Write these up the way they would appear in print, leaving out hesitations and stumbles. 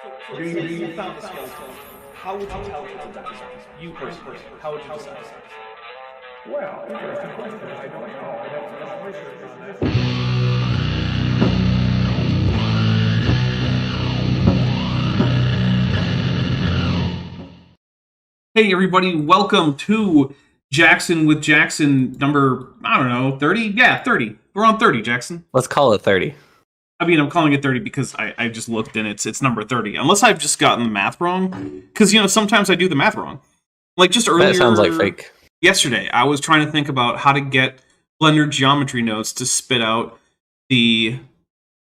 So you found the skeleton. How would you tell people that was you personally? How would you decide? Well, interesting question. I don't know. I'd have to do some research on this. Hey everybody, welcome to Jackson with Jackson number, I don't know, 30? Yeah, 30. We're on 30, Jackson. Let's call it 30. I mean, I'm calling it 30 because I just looked and it's number 30. Unless I've just gotten the math wrong. Because, sometimes I do the math wrong. Like just earlier... That sounds like fake. Yesterday, I was trying to think about how to get Blender geometry nodes to spit out the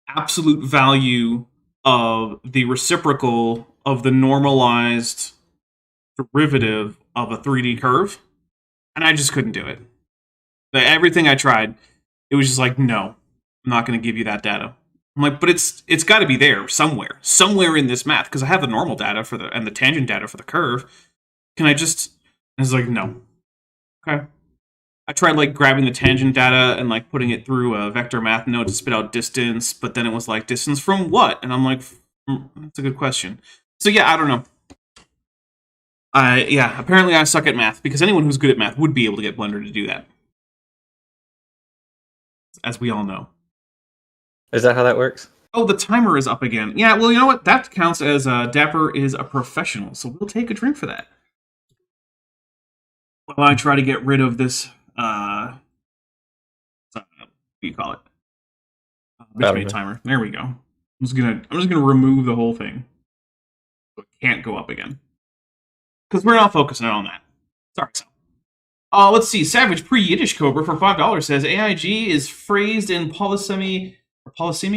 absolute value of the reciprocal of the normalized derivative of a 3D curve, and I just couldn't do it. Everything I tried, it was just like, no, I'm not going to give you that data. I'm like, but it's got to be there somewhere in this math, because I have the normal data for and the tangent data for the curve. Can I just? I was like, no. Okay. I tried like grabbing the tangent data and like putting it through a vector math node to spit out distance, but then it was like distance from what? And I'm like, that's a good question. So yeah, I don't know. Yeah, apparently I suck at math, because anyone who's good at math would be able to get Blender to do that. As we all know. Is that how that works? Oh, the timer is up again. Yeah, well, you know what? That counts as Dapper is a professional, so we'll take a drink for that. While I try to get rid of this, what do you call it? Bitch timer. There we go. I'm just gonna remove the whole thing. So it can't go up again. Because we're not focusing on that. Sorry, so. Let's see. Savage Pre-Yiddish Cobra for $5 says AIG is phrased in polysemy,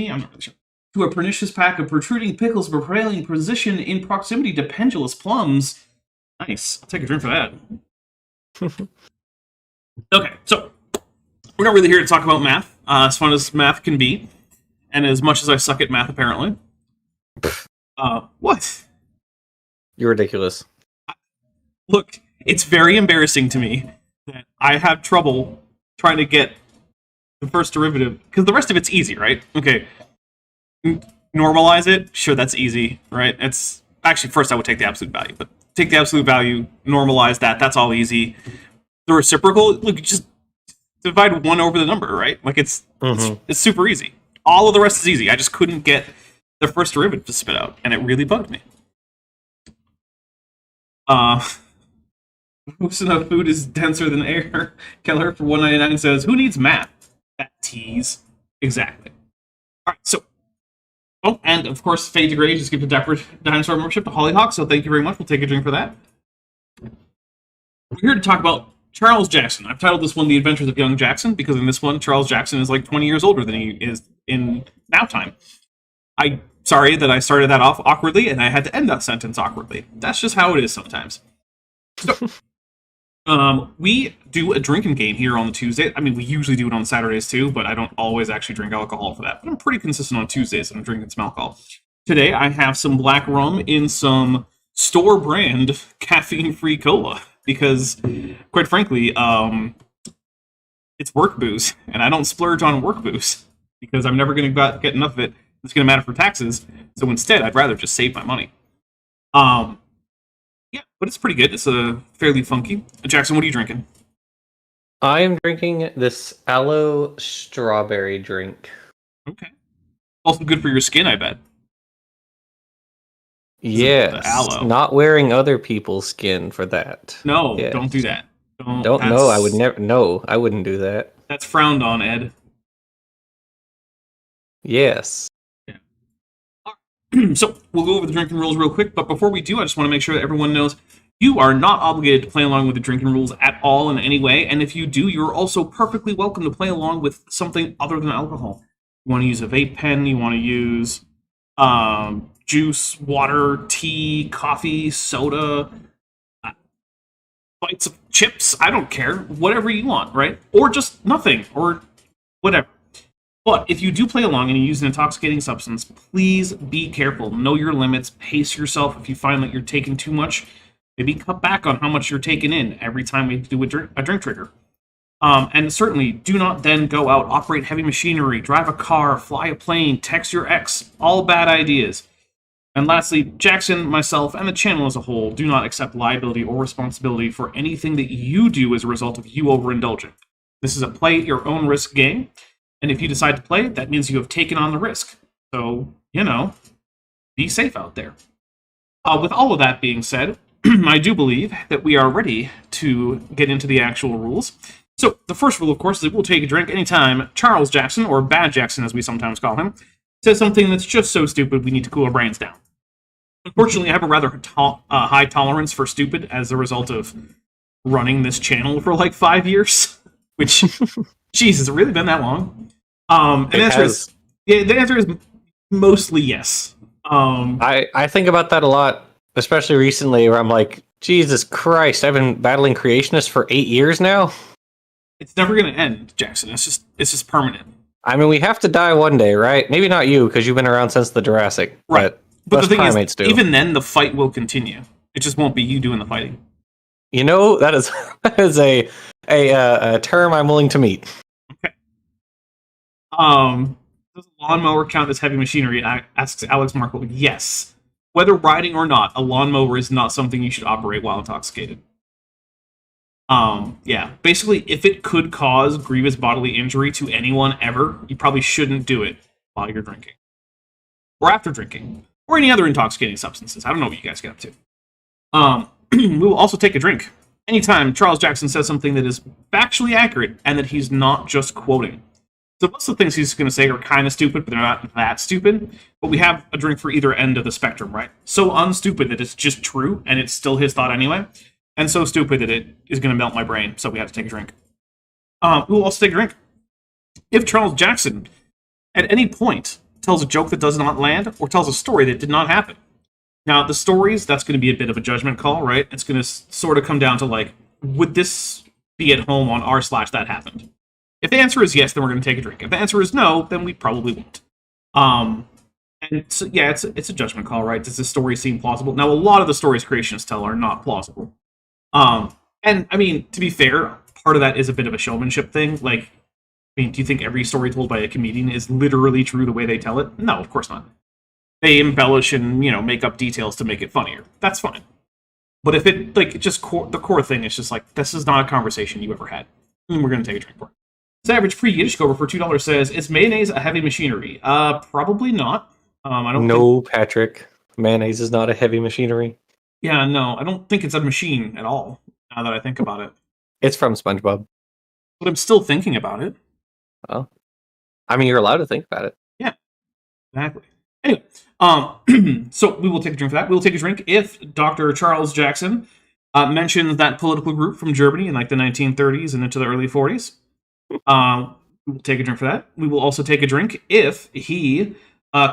I'm not really sure, to a pernicious pack of protruding pickles prevailing position in proximity to pendulous plums. Nice. I'll take a drink for that. Okay, so we're not really here to talk about math. As fun as math can be, and as much as I suck at math, apparently. What? You're ridiculous. Look, it's very embarrassing to me that I have trouble trying to get the first derivative, because the rest of it's easy, right? Okay, normalize it. Sure, that's easy, right? It's actually, first I would take the absolute value, but take the absolute value, normalize that. That's all easy. The reciprocal, look, just divide 1 over the number, right? Like it's super easy. All of the rest is easy. I just couldn't get the first derivative to spit out, and it really bugged me. Most enough food is denser than air. Keller for $1.99 says, "Who needs math?" That tease. Exactly. All right. So, and of course, Fade to Grade just give a Dapper Dinosaur membership to Hollyhock. So thank you very much. We'll take a drink for that. We're here to talk about Charles Jackson. I've titled this one "The Adventures of Young Jackson" because in this one, Charles Jackson is like 20 years older than he is in now time. I'm sorry that I started that off awkwardly and I had to end that sentence awkwardly. That's just how it is sometimes. So, we do a drinking game here on the Tuesday. I mean, we usually do it on Saturdays too, but I don't always actually drink alcohol for that. But I'm pretty consistent on Tuesdays and I'm drinking some alcohol. Today, I have some black rum in some store brand caffeine-free cola because, quite frankly, it's work booze, and I don't splurge on work booze because I'm never going to get enough of it. It's going to matter for taxes. So instead, I'd rather just save my money. Yeah, but it's pretty good. It's fairly funky. Jackson, what are you drinking? I am drinking this aloe strawberry drink. Okay. Also good for your skin, I bet. Yes. Aloe. Not wearing other people's skin for that. No, yes. Don't do that. Don't know. I would never. No, I wouldn't do that. That's frowned on, Ed. Yes. So, we'll go over the drinking rules real quick, but before we do, I just want to make sure that everyone knows you are not obligated to play along with the drinking rules at all in any way, and if you do, you're also perfectly welcome to play along with something other than alcohol. You want to use a vape pen, you want to use juice, water, tea, coffee, soda, bites of chips, I don't care, whatever you want, right? Or just nothing, or whatever. But if you do play along and you use an intoxicating substance, please be careful. Know your limits. Pace yourself. If you find that you're taking too much, maybe cut back on how much you're taking in every time we do a drink trigger. And certainly do not then go out, operate heavy machinery, drive a car, fly a plane, text your ex. All bad ideas. And lastly, Jackson, myself, and the channel as a whole do not accept liability or responsibility for anything that you do as a result of you overindulging. This is a play at your own risk game, and if you decide to play, that means you have taken on the risk. So, be safe out there. With all of that being said, I do believe that we are ready to get into the actual rules. So, the first rule, of course, is that we'll take a drink anytime Charles Jackson, or Bad Jackson as we sometimes call him, says something that's just so stupid we need to cool our brains down. Unfortunately, I have a rather high tolerance for stupid as a result of running this channel for like 5 years. Which, geez, has it really been that long? And the answer is mostly yes. I think about that a lot, especially recently, where I'm like, Jesus Christ, I've been battling creationists for 8 years now. It's never going to end, Jackson. It's just permanent. I mean, we have to die one day, right? Maybe not you, because you've been around since the Jurassic. Right. But the thing is, do. even then, the fight will continue. It just won't be you doing the fighting. That is a term I'm willing to meet. Okay. Does a lawnmower count as heavy machinery? Asks Alex Markle. Yes. Whether riding or not, a lawnmower is not something you should operate while intoxicated. Yeah. Basically, if it could cause grievous bodily injury to anyone ever, you probably shouldn't do it while you're drinking. Or after drinking. Or any other intoxicating substances. I don't know what you guys get up to. We will also take a drink anytime Charles Jackson says something that is factually accurate and that he's not just quoting. So most of the things he's going to say are kind of stupid, but they're not that stupid. But we have a drink for either end of the spectrum, right? So unstupid that it's just true, and it's still his thought anyway. And so stupid that it is going to melt my brain, so we have to take a drink. We will also take a drink. If Charles Jackson, at any point, tells a joke that does not land, or tells a story that did not happen. Now, the stories, that's going to be a bit of a judgment call, right? It's going to sort of come down to, like, would this be at home on r/that happened? If the answer is yes, then we're going to take a drink. If the answer is no, then we probably won't. And so, yeah, it's a judgment call, right? Does this story seem plausible? Now, a lot of the stories creationists tell are not plausible. And, I mean, to be fair, part of that is a bit of a showmanship thing. Like, I mean, do you think every story told by a comedian is literally true the way they tell it? No, of course not. They embellish and, make up details to make it funnier. That's fine. But if it, like, the core thing is just like, this is not a conversation you ever had. And we're going to take a drink for it. Savage Pre-Yiddish Cover for $2 says, is mayonnaise a heavy machinery? Probably not. I don't think... Patrick. Mayonnaise is not a heavy machinery. Yeah, no, I don't think it's a machine at all, now that I think about it. It's from SpongeBob. But I'm still thinking about it. Oh. I mean, you're allowed to think about it. Yeah, exactly. Anyway, so we will take a drink for that. We will take a drink if Dr. Charles Jackson mentions that political group from Germany in like the 1930s and into the early 40s. We will take a drink for that. We will also take a drink if he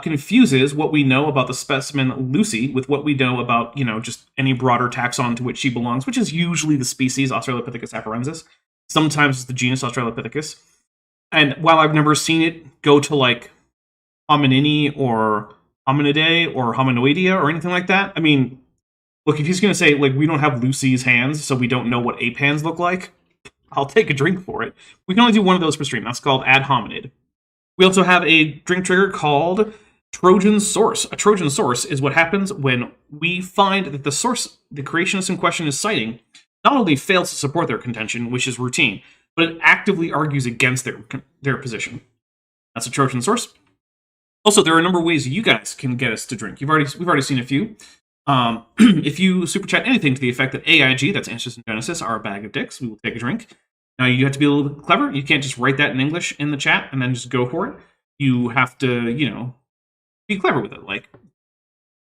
confuses what we know about the specimen Lucy with what we know about, just any broader taxon to which she belongs, which is usually the species Australopithecus afarensis. Sometimes it's the genus Australopithecus. And while I've never seen it go to like hominini or hominidae or hominoidea or anything like that, I mean, look, if he's going to say, like, we don't have Lucy's hands, so we don't know what ape hands look like, I'll take a drink for it. We can only do one of those per stream. That's called ad hominid. We also have a drink trigger called Trojan Source. A Trojan Source is what happens when we find that the source the creationist in question is citing not only fails to support their contention, which is routine, but it actively argues against their position. That's a Trojan Source. Also, there are a number of ways you guys can get us to drink. We've already seen a few. If you super chat anything to the effect that AIG, that's Ancestors in Genesis, are a bag of dicks, we will take a drink. Now, you have to be a little bit clever. You can't just write that in English in the chat and then just go for it. You have to, be clever with it. Like,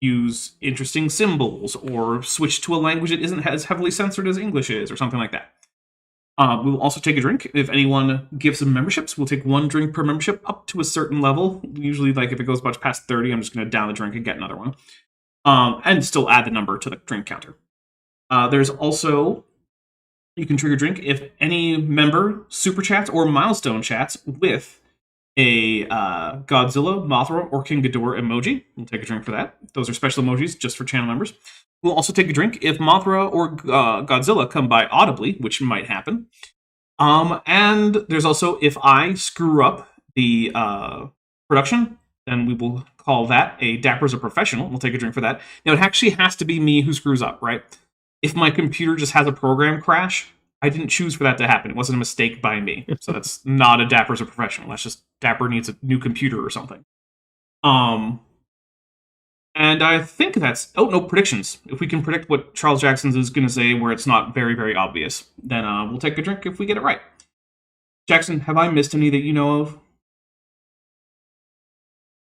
use interesting symbols or switch to a language that isn't as heavily censored as English is or something like that. We will also take a drink. If anyone gives some memberships, we'll take one drink per membership up to a certain level. Usually, like, if it goes much past 30, I'm just going to down the drink and get another one. And still add the number to the drink counter. There's also, you can trigger drink if any member super chats or milestone chats with a Godzilla, Mothra, or King Ghidorah emoji. We'll take a drink for that. Those are special emojis just for channel members. We'll also take a drink if Mothra or Godzilla come by audibly, which might happen. And there's also if I screw up the production, then we will call that a Dapper as a professional. We'll take a drink for that. Now, it actually has to be me who screws up, right? If my computer just has a program crash, I didn't choose for that to happen. It wasn't a mistake by me. So that's not a Dapper as a professional. That's just Dapper needs a new computer or something. And I think that's... Oh, no, predictions. If we can predict what Charles Jackson is going to say where it's not very, very obvious, then we'll take a drink if we get it right. Jackson, have I missed any that you know of?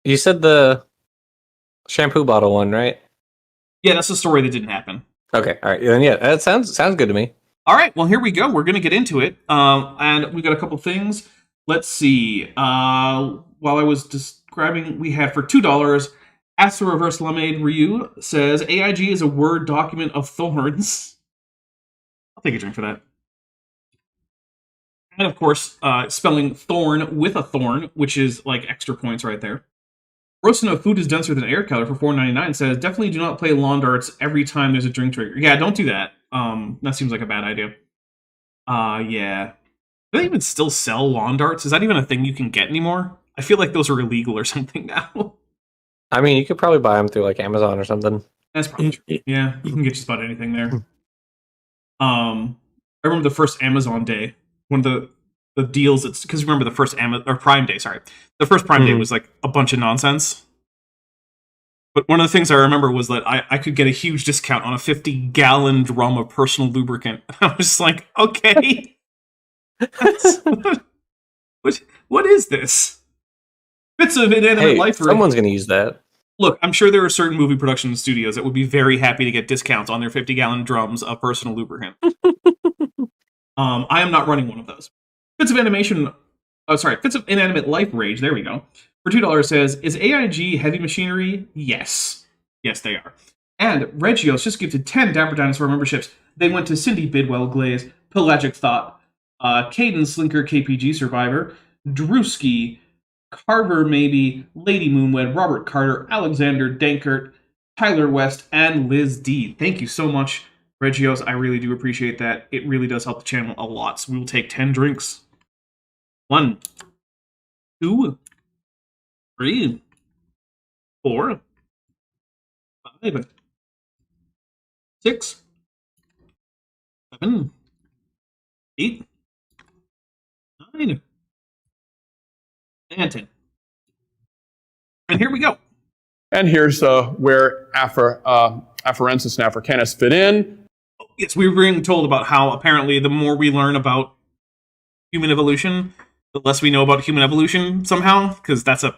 You said the shampoo bottle one, right? Yeah, that's the story that didn't happen. Okay, all right. Then yeah, that sounds good to me. All right, well, here we go. We're going to get into it. And we got a couple things. Let's see. While I was describing, we had for $2... Ask the Reverse Lemonade Ryu says, AIG is a Word document of thorns. I'll take a drink for that. And of course, spelling thorn with a thorn, which is like extra points right there. Roasting of food is denser than air color for $4.99 says, definitely do not play lawn darts every time there's a drink trigger. Yeah, don't do that. That seems like a bad idea. Yeah. Do they even still sell lawn darts? Is that even a thing you can get anymore? I feel like those are illegal or something now. I mean, you could probably buy them through like Amazon or something. That's probably true. Yeah, you can get just about anything there. I remember the first Amazon day. One of the deals, it's because remember the first Prime Day. Sorry, the first Prime Day was like a bunch of nonsense. But one of the things I remember was that I could get a huge discount on a 50-gallon drum of personal lubricant. I was just like, okay, what is this? Bits of inanimate life. Someone's going to use that. Look, I'm sure there are certain movie production studios that would be very happy to get discounts on their 50-gallon drums of personal lubricant. I am not running one of those. Bits of inanimate life rage. There we go. For $2 says, is AIG heavy machinery? Yes. Yes, they are. And Regios just gifted 10 Dapper Dinosaur memberships. They went to Cindy Bidwell Glaze, Pelagic Thought, Caden Slinker KPG Survivor, Drewski, Carver Maybe, Lady Moonwed, Robert Carter, Alexander Dankert, Tyler West, and Liz D. Thank you so much, Regios. I really do appreciate that. It really does help the channel a lot. So we will take 10 drinks. 1, 2, 3, 4, 5, 6, 7, 8, 9, and 10. And here we go. And here's where Afarensis and Africanus fit in. Yes, we were being told about how apparently the more we learn about human evolution, the less we know about human evolution somehow, because that's a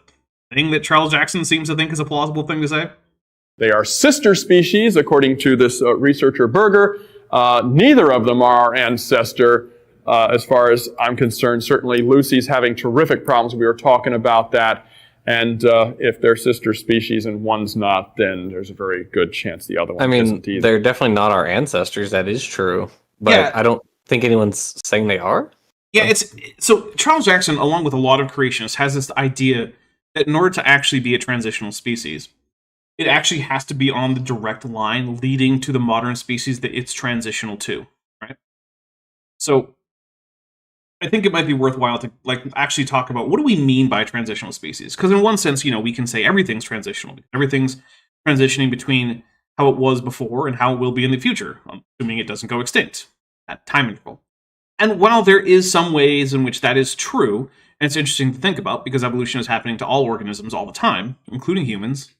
thing that Charles Jackson seems to think is a plausible thing to say. They are sister species, according to this researcher Berger. Neither of them are our ancestor. As far as I'm concerned, certainly Lucy's having terrific problems. We were talking about that. And if they're sister species and one's not, then there's a very good chance the other one isn't either. They're definitely not our ancestors. That is true. But yeah. I don't think anyone's saying they are. Yeah, so Charles Jackson, along with a lot of creationists, has this idea that in order to actually be a transitional species, it actually has to be on the direct line leading to the modern species that it's transitional to, right? So I think it might be worthwhile to actually talk about what do we mean by transitional species? Because in one sense, we can say everything's transitional. Everything's transitioning between how it was before and how it will be in the future, assuming it doesn't go extinct at time interval. And while there is some ways in which that is true, and it's interesting to think about because evolution is happening to all organisms all the time, including humans.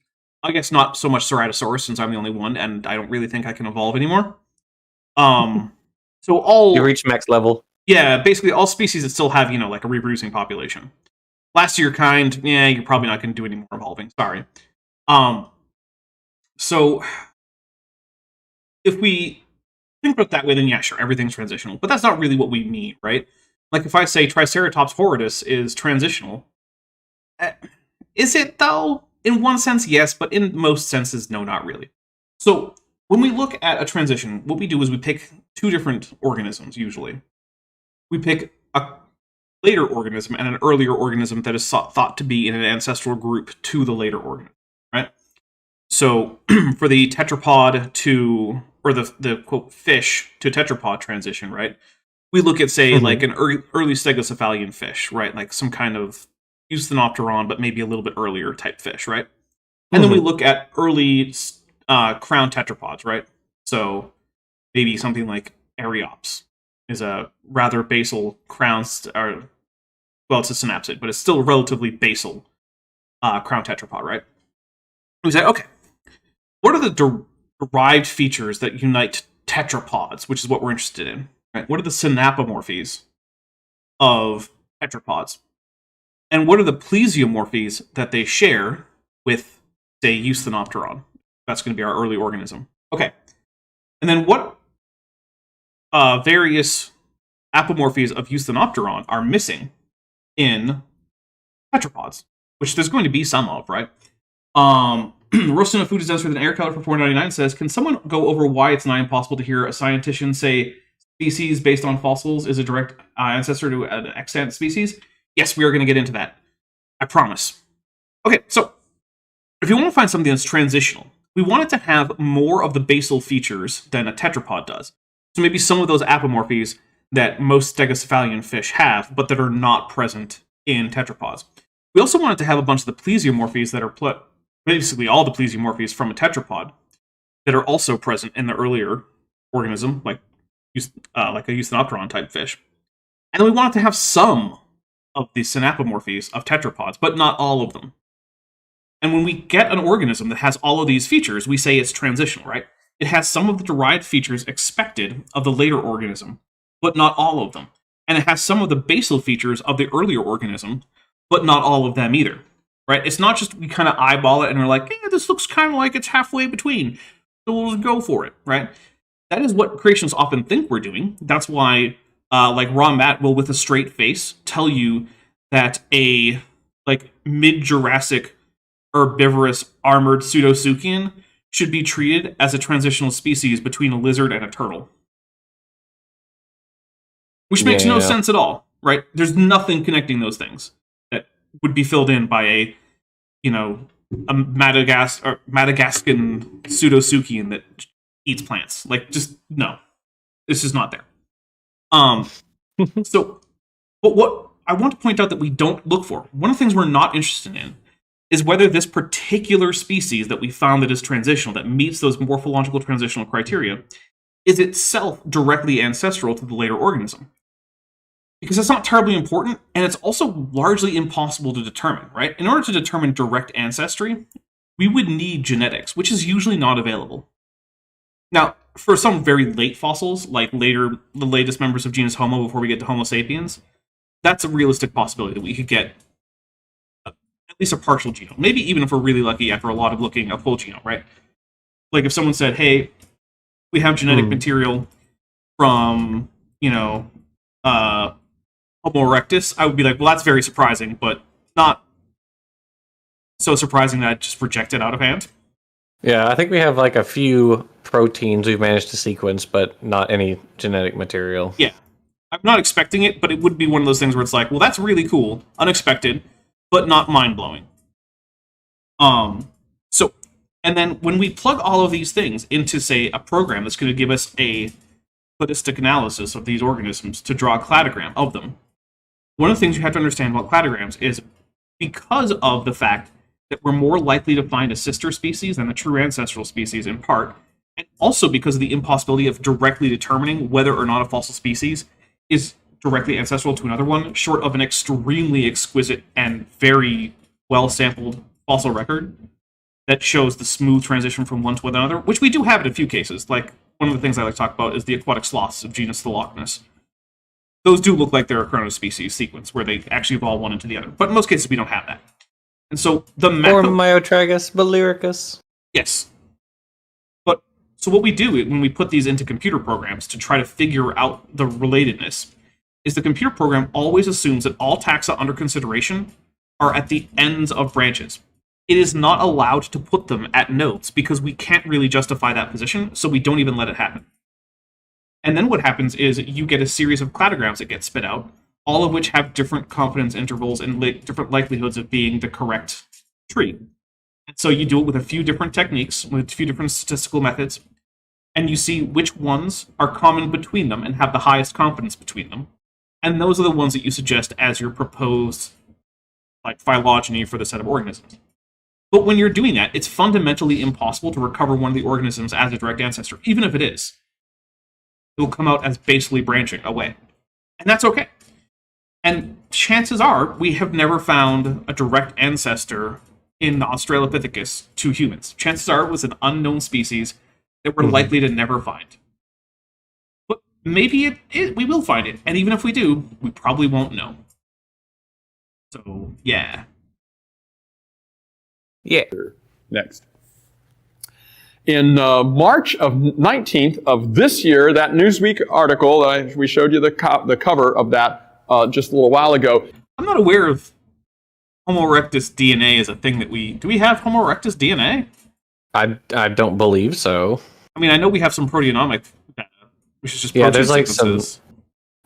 I guess not so much Ceratosaurus since I'm the only one, and I don't really think I can evolve anymore. So all you reach max level. Yeah, basically all species that still have, like a reproducing population. Last of your kind, you're probably not going to do any more evolving. Sorry. So if we think about it that way, then yeah, sure, everything's transitional. But that's not really what we mean, right? Like if I say Triceratops horridus is transitional, is it though? In one sense, yes, but in most senses, no, not really. So when we look at a transition, what we do is we pick two different organisms, usually. We pick a later organism and an earlier organism that is thought to be in an ancestral group to the later organism, right? So for the tetrapod to, or the quote, fish to tetrapod transition, right? We look at, say, like an early stegocephalian fish, right? Like some kind of Eusthenopteron, but maybe a little bit earlier type fish, right? And then we look at early crown tetrapods, right? So maybe something like Eriops is a rather basal crown, well, it's a synapsid, but it's still a relatively basal crown tetrapod, right? We say, okay, what are the derived features that unite tetrapods, which is what we're interested in, right? What are the synapomorphies of tetrapods? And what are the plesiomorphies that they share with, say, Eusthenopteron? That's going to be our early organism. Okay. And then what various apomorphies of Eusthenopteron are missing in tetrapods, which there's going to be some of, right? Roasting of food is denser than air. Color for 499 says, can someone go over why it's not impossible to hear a scientist say species based on fossils is a direct ancestor to an extant species? Yes, we are going to get into that. I promise. Okay, so if you want to find something that's transitional, we want it to have more of the basal features than a tetrapod does. So maybe some of those apomorphies that most stegocephalian fish have, but that are not present in tetrapods. We also want it to have a bunch of the plesiomorphies that are basically all the plesiomorphies from a tetrapod that are also present in the earlier organism, like a Eusthenopteron type fish. And then we want it to have some of the synapomorphies of tetrapods, but not all of them. And when we get an organism that has all of these features, we say it's transitional, right? It has some of the derived features expected of the later organism, but not all of them. And it has some of the basal features of the earlier organism, but not all of them either, right? It's not just we kind of eyeball it and we're like, this looks kind of like it's halfway between, so we'll just go for it, right? That is what creationists often think we're doing. That's why, like Ron Matt will, with a straight face, tell you that a mid-Jurassic herbivorous armored pseudosuchian should be treated as a transitional species between a lizard and a turtle. Which makes no sense at all, right? There's nothing connecting those things that would be filled in by a Madagascan pseudosuchian that eats plants. Just no. This is not there. So, but what I want to point out that we don't look for, one of the things we're not interested in, is whether this particular species that we found that is transitional, that meets those morphological transitional criteria, is itself directly ancestral to the later organism. Because that's not terribly important, and it's also largely impossible to determine, right? In order to determine direct ancestry, we would need genetics, which is usually not available. Now, for some very late fossils, like the latest members of genus Homo before we get to Homo sapiens, that's a realistic possibility that we could get at least a partial genome. Maybe even if we're really lucky, after a lot of looking, a full genome, right? Like if someone said, hey, we have genetic material from, Homo erectus, I would be like, well, that's very surprising, but not so surprising that I just reject it out of hand. Yeah, I think we have a few proteins we've managed to sequence, but not any genetic material. Yeah. I'm not expecting it, but it would be one of those things where it's like, well, that's really cool, unexpected, but not mind-blowing. And then when we plug all of these things into, say, a program that's going to give us a cladistic analysis of these organisms to draw a cladogram of them, one of the things you have to understand about cladograms is because of the fact that we're more likely to find a sister species than a true ancestral species in part, and also because of the impossibility of directly determining whether or not a fossil species is directly ancestral to another one, short of an extremely exquisite and very well-sampled fossil record that shows the smooth transition from one to another, which we do have in a few cases. Like, one of the things I like to talk about is the aquatic sloths of genus Thelochnus. Those do look like they're a chronospecies sequence, where they actually evolve one into the other. But in most cases, we don't have that. And so the Or Myotragus bulyricus. Yes. But so what we do when we put these into computer programs to try to figure out the relatedness is the computer program always assumes that all taxa under consideration are at the ends of branches. It is not allowed to put them at nodes because we can't really justify that position, so we don't even let it happen. And then what happens is you get a series of cladograms that get spit out, all of which have different confidence intervals and different likelihoods of being the correct tree. And so you do it with a few different techniques, with a few different statistical methods, and you see which ones are common between them and have the highest confidence between them. And those are the ones that you suggest as your proposed like phylogeny for the set of organisms. But when you're doing that, it's fundamentally impossible to recover one of the organisms as a direct ancestor, even if it is. It will come out as basically branching away. And that's okay. And chances are, we have never found a direct ancestor in Australopithecus to humans. Chances are it was an unknown species that we're likely to never find. But maybe we will find it. And even if we do, we probably won't know. So, yeah. Yeah. Next. In March of 19th of this year, that Newsweek article, we showed you the cover of that just a little while ago. I'm not aware of Homo erectus DNA as a thing that do we have Homo erectus DNA? I don't believe so. I mean, I know we have some proteomic data, which is just Yeah, protein there's like sequences.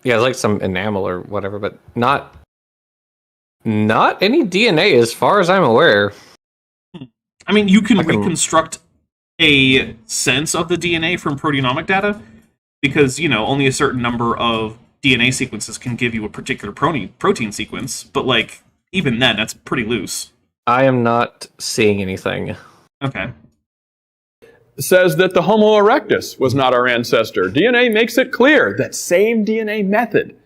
there's like some enamel or whatever, but not any DNA as far as I'm aware. I mean, you can reconstruct a sense of the DNA from proteomic data because, only a certain number of DNA sequences can give you a particular protein sequence, but, like, even then, that's pretty loose. I am not seeing anything. Okay. Says that the Homo erectus was not our ancestor. DNA makes it clear that same DNA method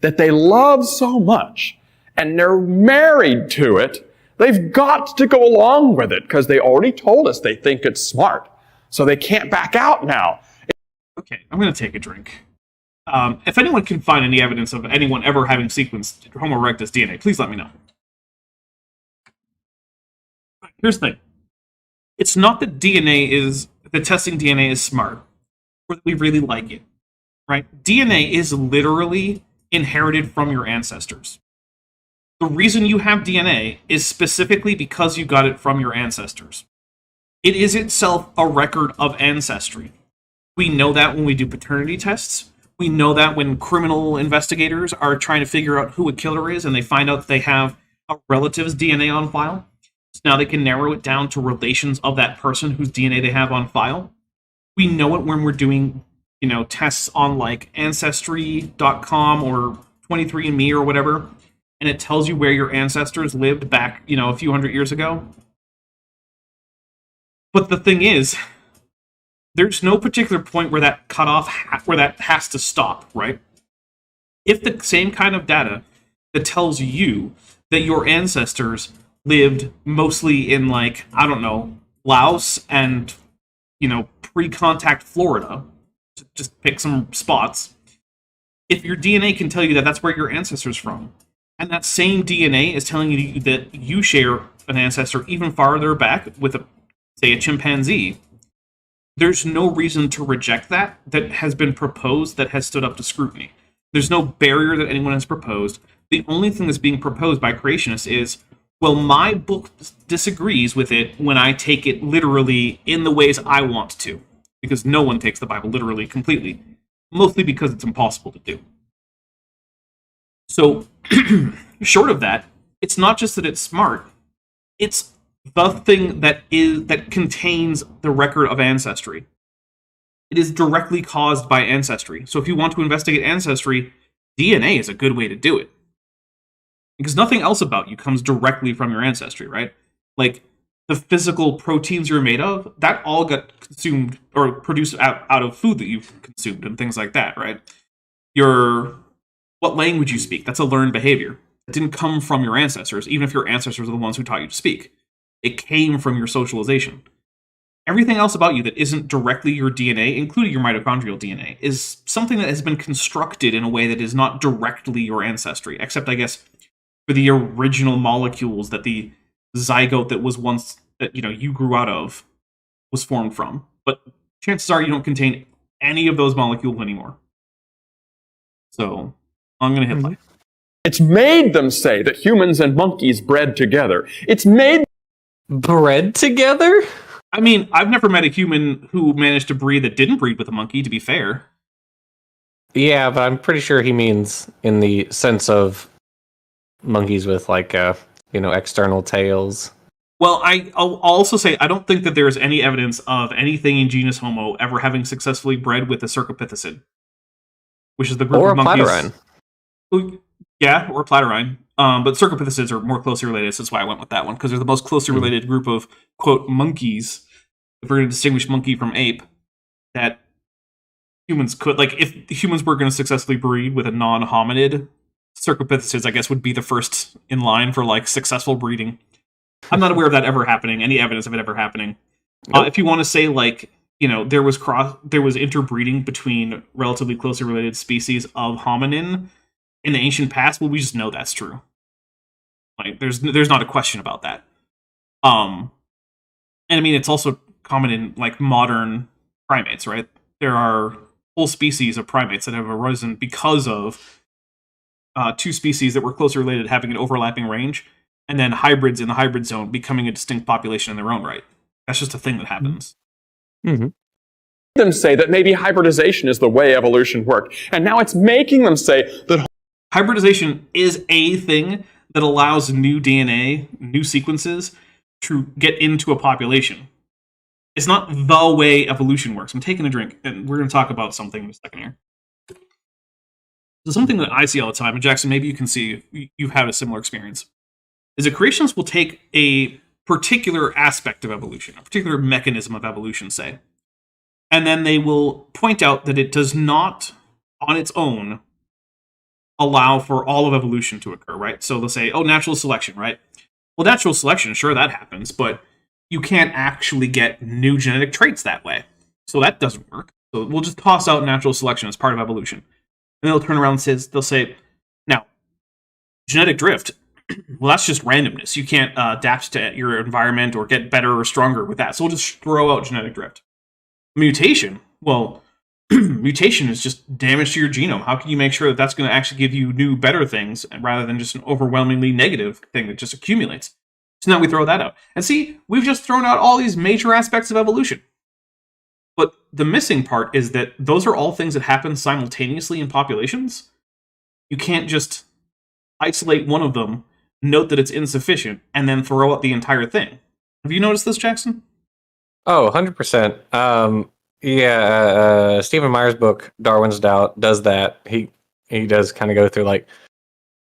that they love so much and they're married to it, they've got to go along with it because they already told us they think it's smart. So they can't back out now. Okay, I'm going to take a drink. If anyone can find any evidence of anyone ever having sequenced Homo erectus DNA, please let me know. Here's the thing. It's not that testing DNA is smart, or that we really like it, right? DNA is literally inherited from your ancestors. The reason you have DNA is specifically because you got it from your ancestors. It is itself a record of ancestry. We know that when we do paternity tests. We know that when criminal investigators are trying to figure out who a killer is and they find out that they have a relative's DNA on file. So now they can narrow it down to relations of that person whose DNA they have on file. We know it when we're doing, tests on like ancestry.com or 23andMe or whatever, and it tells you where your ancestors lived back, a few hundred years ago. But the thing is, there's no particular point where that where that has to stop, right? If the same kind of data that tells you that your ancestors lived mostly in, like, I don't know, Laos and, pre-contact Florida, just pick some spots. If your DNA can tell you that that's where your ancestors from, and that same DNA is telling you that you share an ancestor even farther back with, say, a chimpanzee, there's no reason to reject that has been proposed that has stood up to scrutiny. There's no barrier that anyone has proposed. The only thing that's being proposed by creationists is, well, my book disagrees with it when I take it literally in the ways I want to, because no one takes the Bible literally completely, mostly because it's impossible to do. So, short of that, it's not just that it's smart, it's the thing that contains the record of ancestry. It is directly caused by ancestry. So if you want to investigate ancestry, DNA is a good way to do it. Because nothing else about you comes directly from your ancestry, right? Like, the physical proteins you're made of, that all got consumed or produced out of food that you've consumed and things like that, right? What language you speak, that's a learned behavior. It didn't come from your ancestors, even if your ancestors are the ones who taught you to speak. It came from your socialization. Everything else about you that isn't directly your DNA, including your mitochondrial DNA, is something that has been constructed in a way that is not directly your ancestry, except, I guess, for the original molecules that the zygote that was once, that you grew out of, was formed from. But chances are you don't contain any of those molecules anymore. So, I'm going to hit play. It's made them say that humans and monkeys bred together. It's made Bred together? I mean, I've never met a human who managed to breed that didn't breed with a monkey, to be fair. Yeah, but I'm pretty sure he means in the sense of monkeys with, like, external tails. Well, I'll also say I don't think that there's any evidence of anything in genus Homo ever having successfully bred with a Cercopithecid, which is the group Or of a monkeys. Platyrrhine. Yeah, or a Platyrrhine. But Cercopithecids are more closely related, so that's why I went with that one, because they're the most closely related group of, quote, monkeys, if we're going to distinguish monkey from ape, that humans could, like, if humans were going to successfully breed with a non-hominid, Cercopithecids, I guess, would be the first in line for, like, successful breeding. I'm not aware of that ever happening, any evidence of it ever happening. Nope. If you want to say, like, you know, there was interbreeding between relatively closely related species of hominin in the ancient past, well, we just know that's true. Like, there's not a question about that. And I mean, it's also common in, like, modern primates, right? There are whole species of primates that have arisen because of two species that were closely related having an overlapping range, and then hybrids in the hybrid zone becoming a distinct population in their own right. That's just a thing that happens. Mm-hmm. Them say that maybe hybridization is the way evolution worked, and now it's making them say that hybridization is a thing that allows new DNA, new sequences, to get into a population. It's not the way evolution works. I'm taking a drink, and we're going to talk about something in a second here. So something that I see all the time, and Jackson, maybe you can see you've had a similar experience, is that creationists will take a particular aspect of evolution, a particular mechanism of evolution, say, and then they will point out that it does not, on its own, allow for all of evolution to occur, right? So they'll say, oh, natural selection, right? Well, natural selection, sure, that happens, but you can't actually get new genetic traits that way. So that doesn't work. So we'll just toss out natural selection as part of evolution. And they'll turn around and they'll say, now, genetic drift, well, that's just randomness. You can't adapt to your environment or get better or stronger with that. So we'll just throw out genetic drift. Mutation, well, mutation is just damage to your genome. How can you make sure that that's going to actually give you new, better things rather than just an overwhelmingly negative thing that just accumulates? So now we throw that out. And see, we've just thrown out all these major aspects of evolution. But the missing part is that those are all things that happen simultaneously in populations. You can't just isolate one of them, note that it's insufficient, and then throw out the entire thing. Have you noticed this, Jackson? Oh, 100%. Stephen Meyer's book, Darwin's Doubt, does that. He does kind of go through, like,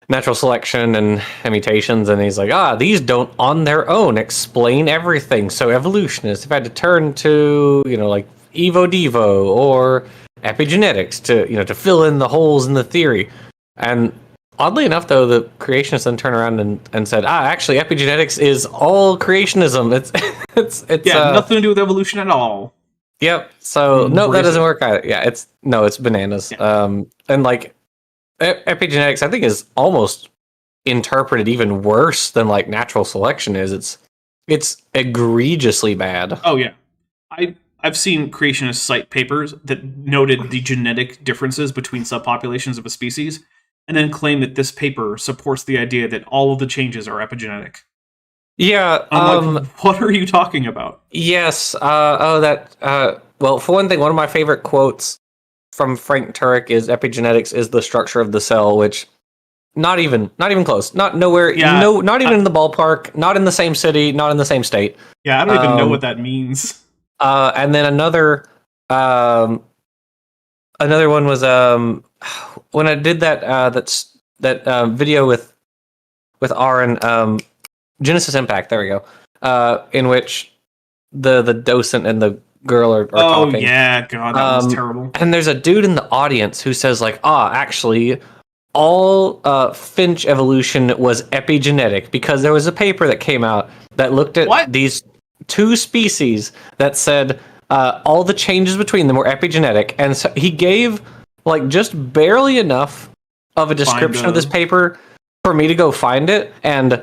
natural selection and mutations, and he's like, these don't on their own explain everything. So evolutionists have had to turn to, like, evo-devo or epigenetics to fill in the holes in the theory. And oddly enough, though, the creationists then turn around and said, actually, epigenetics is all creationism. It's nothing to do with evolution at all. Yep. So no, that doesn't work either. Yeah, it's bananas. Yeah. And like epigenetics, I think, is almost interpreted even worse than like natural selection is. It's egregiously bad. Oh yeah, I've seen creationists cite papers that noted the genetic differences between subpopulations of a species, and then claim that this paper supports the idea that all of the changes are epigenetic. Yeah. I'm like, what are you talking about? Yes. Well, for one thing, one of my favorite quotes from Frank Turek is epigenetics is the structure of the cell, which not even close. Not nowhere. Yeah, not even in the ballpark. Not in the same city. Not in the same state. Yeah, I don't even know what that means. And then another one was when I did that video with Aaron, Genesis Impact. There we go. In which the docent and the girl are talking. Oh yeah, God, that was terrible. And there's a dude in the audience who says like, actually, all finch evolution was epigenetic because there was a paper that came out that looked at these two species that said all the changes between them were epigenetic, and so he gave like just barely enough of a description of this paper for me to go find it. And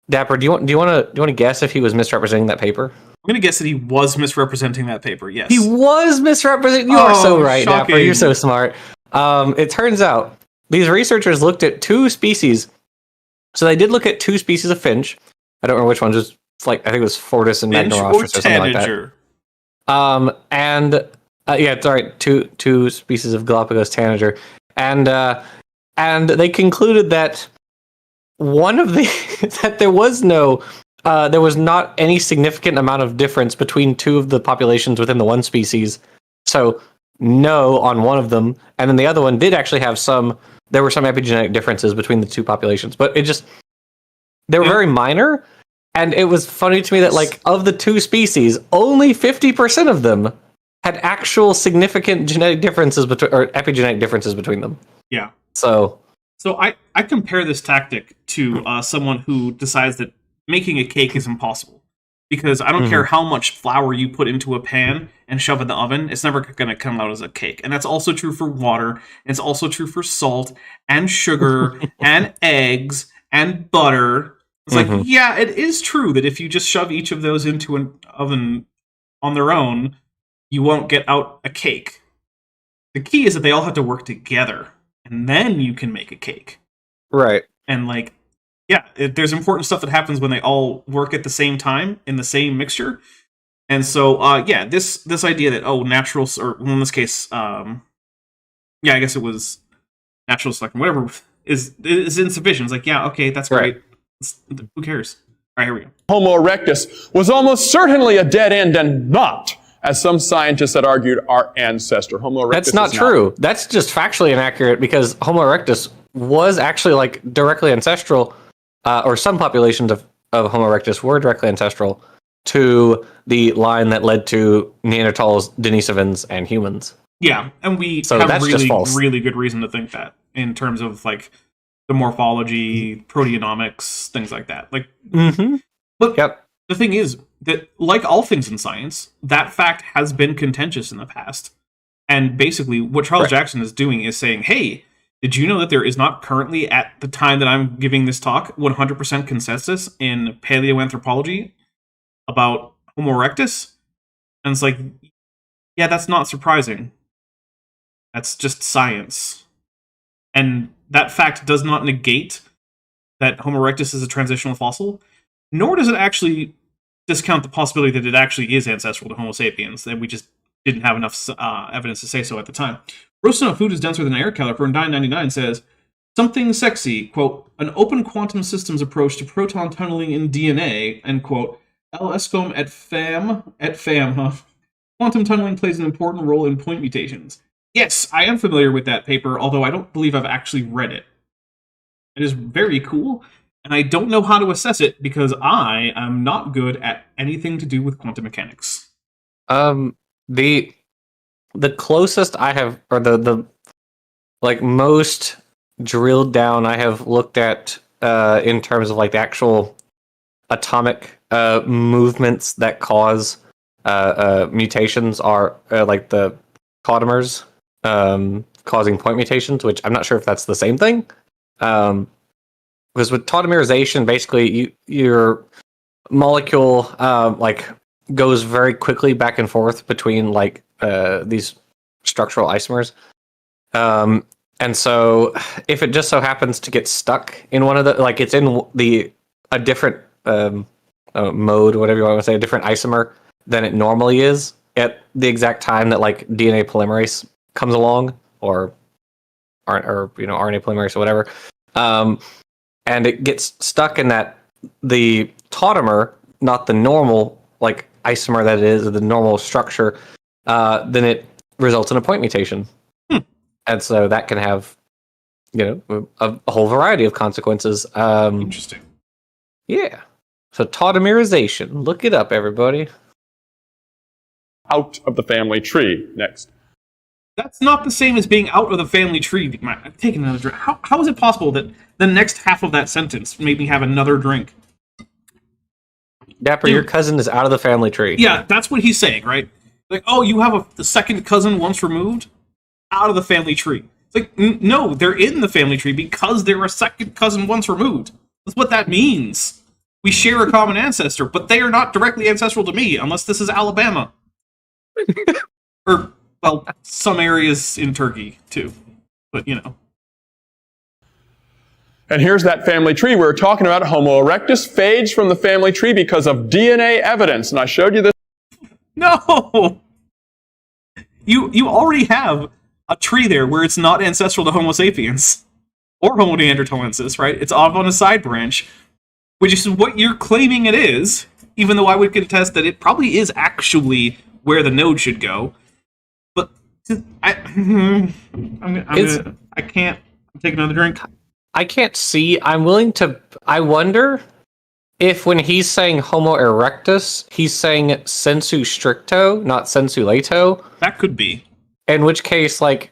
Dapper, do you want to guess if he was misrepresenting that paper? I'm gonna guess that he was misrepresenting that paper. Yes, he was misrepresenting. You are so right, shocking. Dapper. You're so smart. It turns out these researchers looked at two species. So they did look at two species of finch. I don't remember which ones. Just like I think it was Fortis and Magnorostris or something like that. It's all right. Two species of Galapagos tanager, and they concluded that one of the that there was not any significant amount of difference between two of the populations within the one species. So no on one of them, and then the other one did actually have some there were some epigenetic differences between the two populations, but they were very minor. And it was funny to me that, like, of the two species, only 50% of them had actual significant genetic differences or epigenetic differences between them. Yeah. So I compare this tactic to someone who decides that making a cake is impossible. Because I don't care how much flour you put into a pan and shove in the oven, it's never going to come out as a cake. And that's also true for water. And it's also true for salt and sugar and eggs and butter. It's like, yeah, it is true that if you just shove each of those into an oven on their own, you won't get out a cake. The key is that they all have to work together, and then you can make a cake. Right. And, like, yeah, there's important stuff that happens when they all work at the same time in the same mixture. And so, yeah, this idea that, natural, or in this case, I guess it was natural selection, whatever, is insufficient. It's like, yeah, okay, that's great. Right. Who cares? All right, here we go. Homo erectus was almost certainly a dead end and not, as some scientists had argued, our ancestor. Homo erectus That's not true. That's just factually inaccurate because Homo erectus was actually like directly ancestral, or some populations of Homo erectus were directly ancestral to the line that led to Neanderthals, Denisovans, and humans. Yeah, and we have really good reason to think that in terms of like the morphology, proteomics, things like that. Like, but the thing is that, like all things in science, that fact has been contentious in the past. And basically, what Charles Jackson is doing is saying, hey, did you know that there is not currently, at the time that I'm giving this talk, 100% consensus in paleoanthropology about Homo erectus? And it's like, yeah, that's not surprising. That's just science. And that fact does not negate that Homo erectus is a transitional fossil, nor does it actually discount the possibility that it actually is ancestral to Homo sapiens, that we just didn't have enough evidence to say so at the time. Roasting on food is denser than air caliper, and 999 says, something sexy, quote, an open quantum systems approach to proton tunneling in DNA, end quote, L. Escom et fam, huh? Quantum tunneling plays an important role in point mutations. Yes, I am familiar with that paper, although I don't believe I've actually read it. It is very cool, and I don't know how to assess it because I am not good at anything to do with quantum mechanics. The closest I have, or the like most drilled down I have looked at in terms of like the actual atomic movements that cause mutations are like the cautamers causing point mutations, which I'm not sure if that's the same thing. Because with tautomerization, basically your molecule like goes very quickly back and forth between like these structural isomers. And so if it just so happens to get stuck in one of the, like it's in a different mode, whatever you want to say, a different isomer than it normally is at the exact time that like DNA polymerase comes along, or RNA polymerase or whatever, and it gets stuck in that the tautomer, not the normal like isomer that it is, or the normal structure, then it results in a point mutation. And so that can have, a whole variety of consequences. Interesting. Yeah. So tautomerization. Look it up, everybody. Out of the family tree. Next. That's not the same as being out of the family tree. I'm taking another drink. How is it possible that the next half of that sentence made me have another drink? Dapper, your cousin is out of the family tree. Yeah, that's what he's saying, right? Like, oh, you have the second cousin once removed? Out of the family tree. It's like, no, they're in the family tree because they're a second cousin once removed. That's what that means. We share a common ancestor, but they are not directly ancestral to me, unless this is Alabama. Or, well, some areas in Turkey, too. But, And here's that family tree. We were talking about Homo erectus fades from the family tree because of DNA evidence. And I showed you this. No! You already have a tree there where it's not ancestral to Homo sapiens. Or Homo neanderthalensis, right? It's off on a side branch, which is what you're claiming it is, even though I would contest that it probably is actually where the node should go. But I can't Take another drink. I can't see. I'm willing to. I wonder if when he's saying Homo erectus, he's saying sensu stricto, not sensu lato. That could be. In which case, like,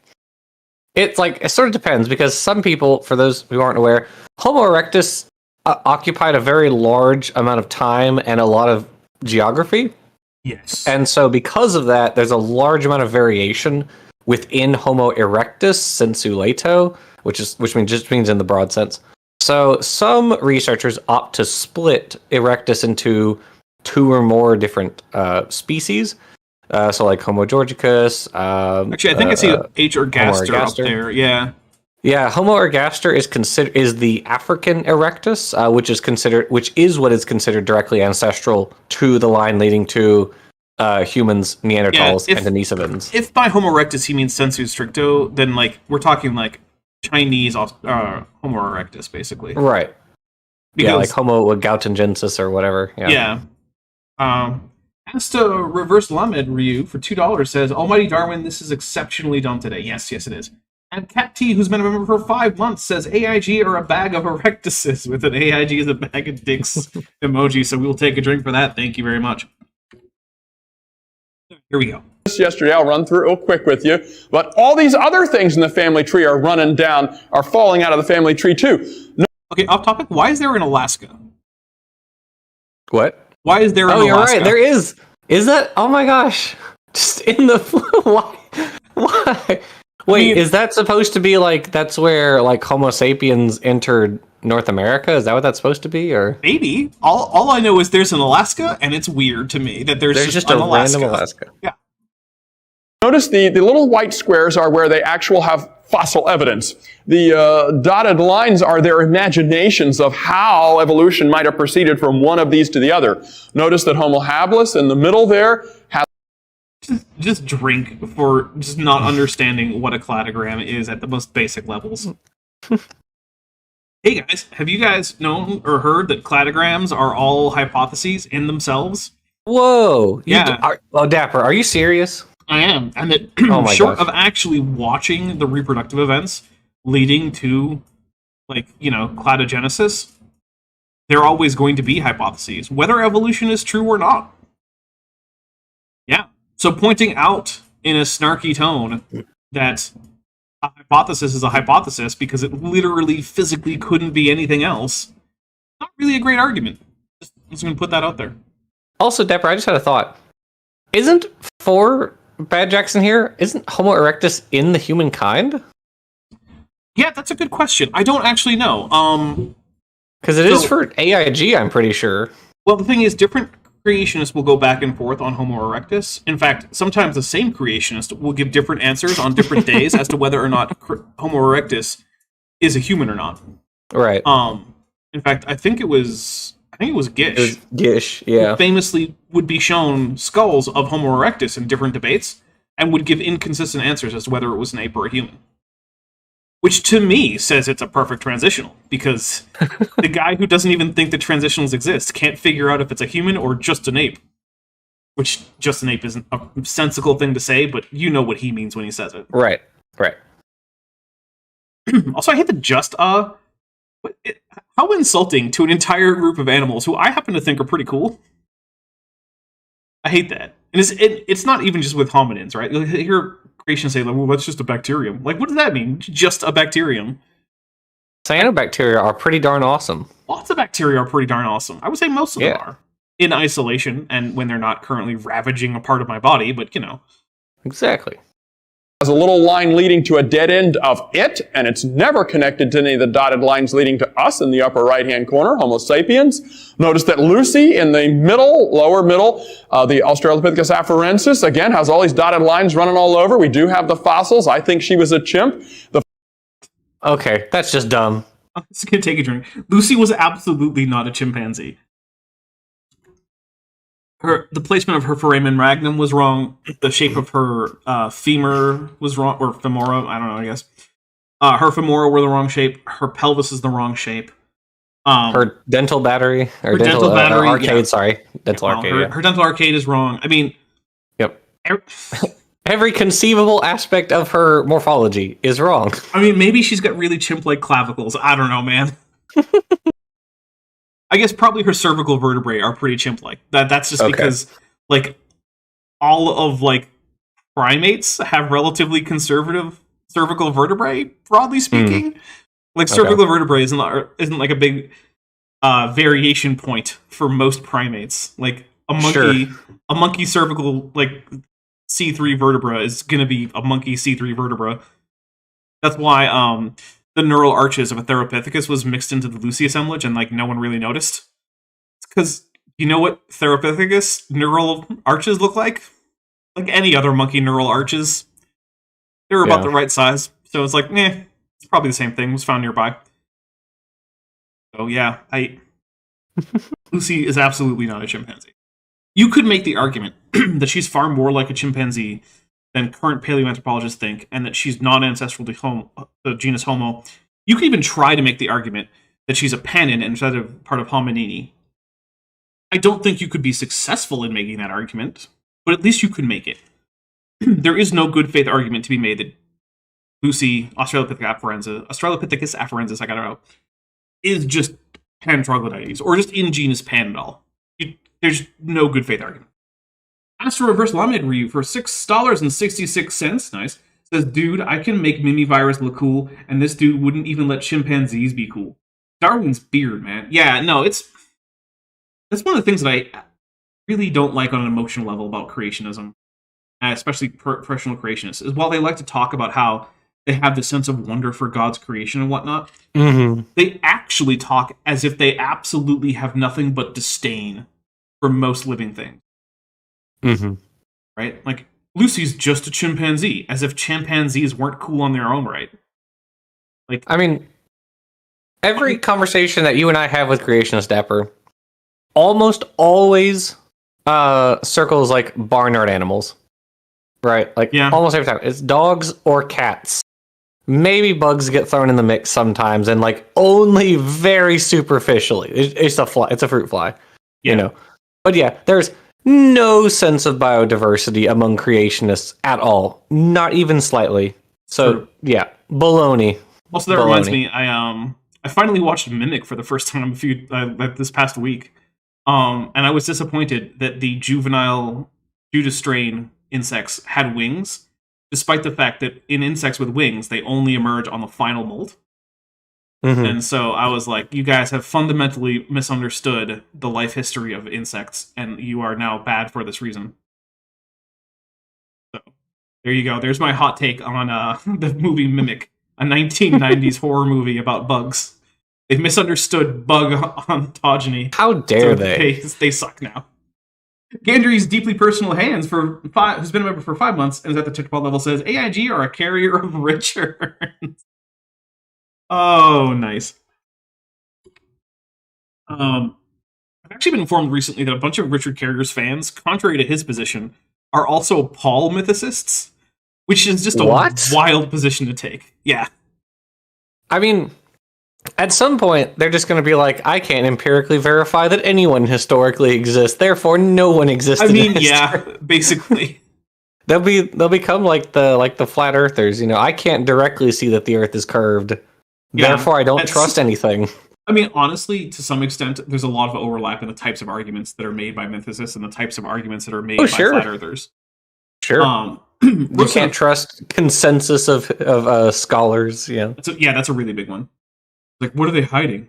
it sort of depends, because some people, for those who aren't aware, Homo erectus occupied a very large amount of time and a lot of geography. Yes. And so because of that, there's a large amount of variation within Homo erectus sensu lato, which means in the broad sense. So some researchers opt to split erectus into 2 or more different species. So like Homo georgicus. Actually, I think I see H. ergaster up there. Yeah. Yeah, Homo ergaster is the African erectus, which is what is considered directly ancestral to the line leading to humans, Neanderthals, and Denisovans. If by Homo erectus he means sensu stricto, then like we're talking like Chinese Homo erectus, basically. Right. Because, like Homo gautengensis or whatever. Yeah. As to Reverse Lamed Ryu for $2 says, Almighty Darwin, this is exceptionally dumb today. Yes, it is. And Cat T, who's been a member for 5 months, says AIG are a bag of erectuses with an AIG is a bag of dicks emoji. So we'll take a drink for that. Thank you very much. Here we go. Yesterday, I'll run through it real quick with you. But all these other things in the family tree are falling out of the family tree too. Okay, off topic. Why is there in Alaska? What? Why is there in Alaska? You're right. There is. Is that? Oh my gosh. Just in the... Why? Wait, is that supposed to be like, that's where like Homo sapiens entered North America? Is that what that's supposed to be? Or maybe. All I know is there's an Alaska, and it's weird to me that there's just a Alaska. random Alaska. Yeah. Notice the little white squares are where they actually have fossil evidence. The dotted lines are their imaginations of how evolution might have proceeded from one of these to the other. Notice that Homo habilis in the middle there has... Just drink for just not understanding what a cladogram is at the most basic levels. Hey guys, have you guys known or heard that cladograms are all hypotheses in themselves? Whoa! Yeah. Dapper, are you serious? I am. And that short of actually watching the reproductive events leading to, cladogenesis, they're always going to be hypotheses, whether evolution is true or not. Yeah. So pointing out in a snarky tone that a hypothesis is a hypothesis because it literally physically couldn't be anything else, not really a great argument. Just going to put that out there. Also, Dapper, I just had a thought. Isn't for Bad Jackson here, isn't Homo erectus in the humankind? Yeah, that's a good question. I don't actually know. Because it is for AIG, I'm pretty sure. Well, the thing is, different creationists will go back and forth on Homo erectus. In fact, sometimes the same creationist will give different answers on different days as to whether or not Homo erectus is a human or not. Right. In fact, I think it was Gish. It was Gish, yeah. Who famously would be shown skulls of Homo erectus in different debates and would give inconsistent answers as to whether it was an ape or a human. Which to me says it's a perfect transitional, because the guy who doesn't even think that transitionals exist can't figure out if it's a human or just an ape. Which just an ape isn't a sensical thing to say, but you know what he means when he says it. Right. Also, I hate the how insulting to an entire group of animals who I happen to think are pretty cool. I hate that. And it's not even just with hominins, right? You'll hear creationists say, well, that's just a bacterium. Like, what does that mean? Just a bacterium. Cyanobacteria are pretty darn awesome. Lots of bacteria are pretty darn awesome. I would say most of them are. In isolation, and when they're not currently ravaging a part of my body, but, Exactly. Has a little line leading to a dead end of it, and it's never connected to any of the dotted lines leading to us in the upper right-hand corner, Homo sapiens. Notice that Lucy in the lower middle, the Australopithecus afarensis, again, has all these dotted lines running all over. We do have the fossils. I think she was a chimp. Okay, that's just dumb. I'm just going to take a drink. Lucy was absolutely not a chimpanzee. The placement of her foramen magnum was wrong. The shape of her femur was wrong, or femora. I don't know. I guess her femora were the wrong shape. Her pelvis is the wrong shape. Her dental battery or her dental battery arcade. Yeah. Sorry, dental arcade. Her dental arcade is wrong. I mean, yep. Every conceivable aspect of her morphology is wrong. I mean, maybe she's got really chimp-like clavicles. I don't know, man. I guess probably her cervical vertebrae are pretty chimp-like. That's just because, like, all of, like, primates have relatively conservative cervical vertebrae, broadly speaking. Like, cervical vertebrae isn't like a big variation point for most primates. Like, a monkey cervical, like, C3 vertebra is going to be a monkey C3 vertebra. That's why the neural arches of a Theropithecus was mixed into the Lucy assemblage, and like no one really noticed. It's because you know what Theropithecus neural arches look like? Like any other monkey neural arches, they're about the right size. So it's like, it's probably the same thing. It was found nearby. So yeah, Lucy is absolutely not a chimpanzee. You could make the argument that she's far more like a chimpanzee than current paleoanthropologists think, and that she's non-ancestral to the genus Homo. You could even try to make the argument that she's a panin instead of part of Hominini. I don't think you could be successful in making that argument, but at least you could make it. There is no good faith argument to be made that Lucy, Australopithecus afarensis, I got it out, is just pan troglodytes, or just in genus pan at all. There's no good faith argument. Astro Reverse Lamed Ryu for $6.66. Nice. Says, dude, I can make Mimivirus look cool, and this dude wouldn't even let chimpanzees be cool. Darwin's beard, man. Yeah, no, that's one of the things that I really don't like on an emotional level about creationism, especially professional creationists, is while they like to talk about how they have this sense of wonder for God's creation and whatnot, they actually talk as if they absolutely have nothing but disdain for most living things. Right? Like, Lucy's just a chimpanzee, as if chimpanzees weren't cool on their own right. Like, I mean, every conversation that you and I have with Creationist Dapper almost always circles like barnyard animals. Right? Like, almost every time. It's dogs or cats. Maybe bugs get thrown in the mix sometimes, and like only very superficially. It's a fly. It's a fruit fly. You know? But yeah, there's no sense of biodiversity among creationists at all. Not even slightly. So, yeah, baloney. Also, that reminds me, I finally watched Mimic for the first time this past week. And I was disappointed that the juvenile Judas strain insects had wings, despite the fact that in insects with wings, they only emerge on the final molt. And so I was like, you guys have fundamentally misunderstood the life history of insects, and you are now bad for this reason. So, there you go. There's my hot take on the movie Mimic, a 1990s horror movie about bugs. They've misunderstood bug ontogeny. How dare they? They suck now. Gandry's Deeply Personal Hands, who's been a member for 5 months, and is at the TikTok level, says, AIG are a carrier of Richards. Oh, nice. I've actually been informed recently that a bunch of Richard Carrier's fans, contrary to his position, are also Paul mythicists, which is just a wild position to take. Yeah. I mean, at some point, they're just going to be like, I can't empirically verify that anyone historically exists, therefore no one existed. I mean, yeah, basically. They'll become like the flat earthers, you know. I can't directly see that the earth is curved. Yeah, therefore, I don't trust anything. I mean, honestly, to some extent, there's a lot of overlap in the types of arguments that are made by mythicists and the types of arguments that are made by flat earthers. Sure. You can't trust consensus of scholars. Yeah. That's a really big one. Like, what are they hiding?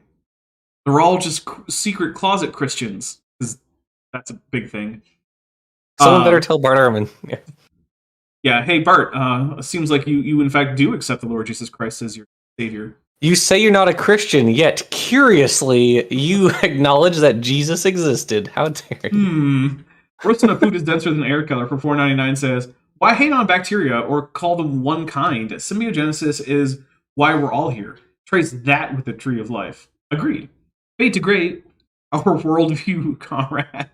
They're all just secret closet Christians. That's a big thing. Someone better tell Bart Ehrman. Yeah. Yeah. Hey, Bart. It seems like you in fact do accept the Lord Jesus Christ as your Savior. You say you're not a Christian, yet curiously you acknowledge that Jesus existed. How dare you? Roasting a food is denser than air color for $4.99 says, why hate on bacteria or call them one kind? Symbiogenesis is why we're all here. Trace that with the tree of life. Agreed. Fade to great, our worldview, comrade.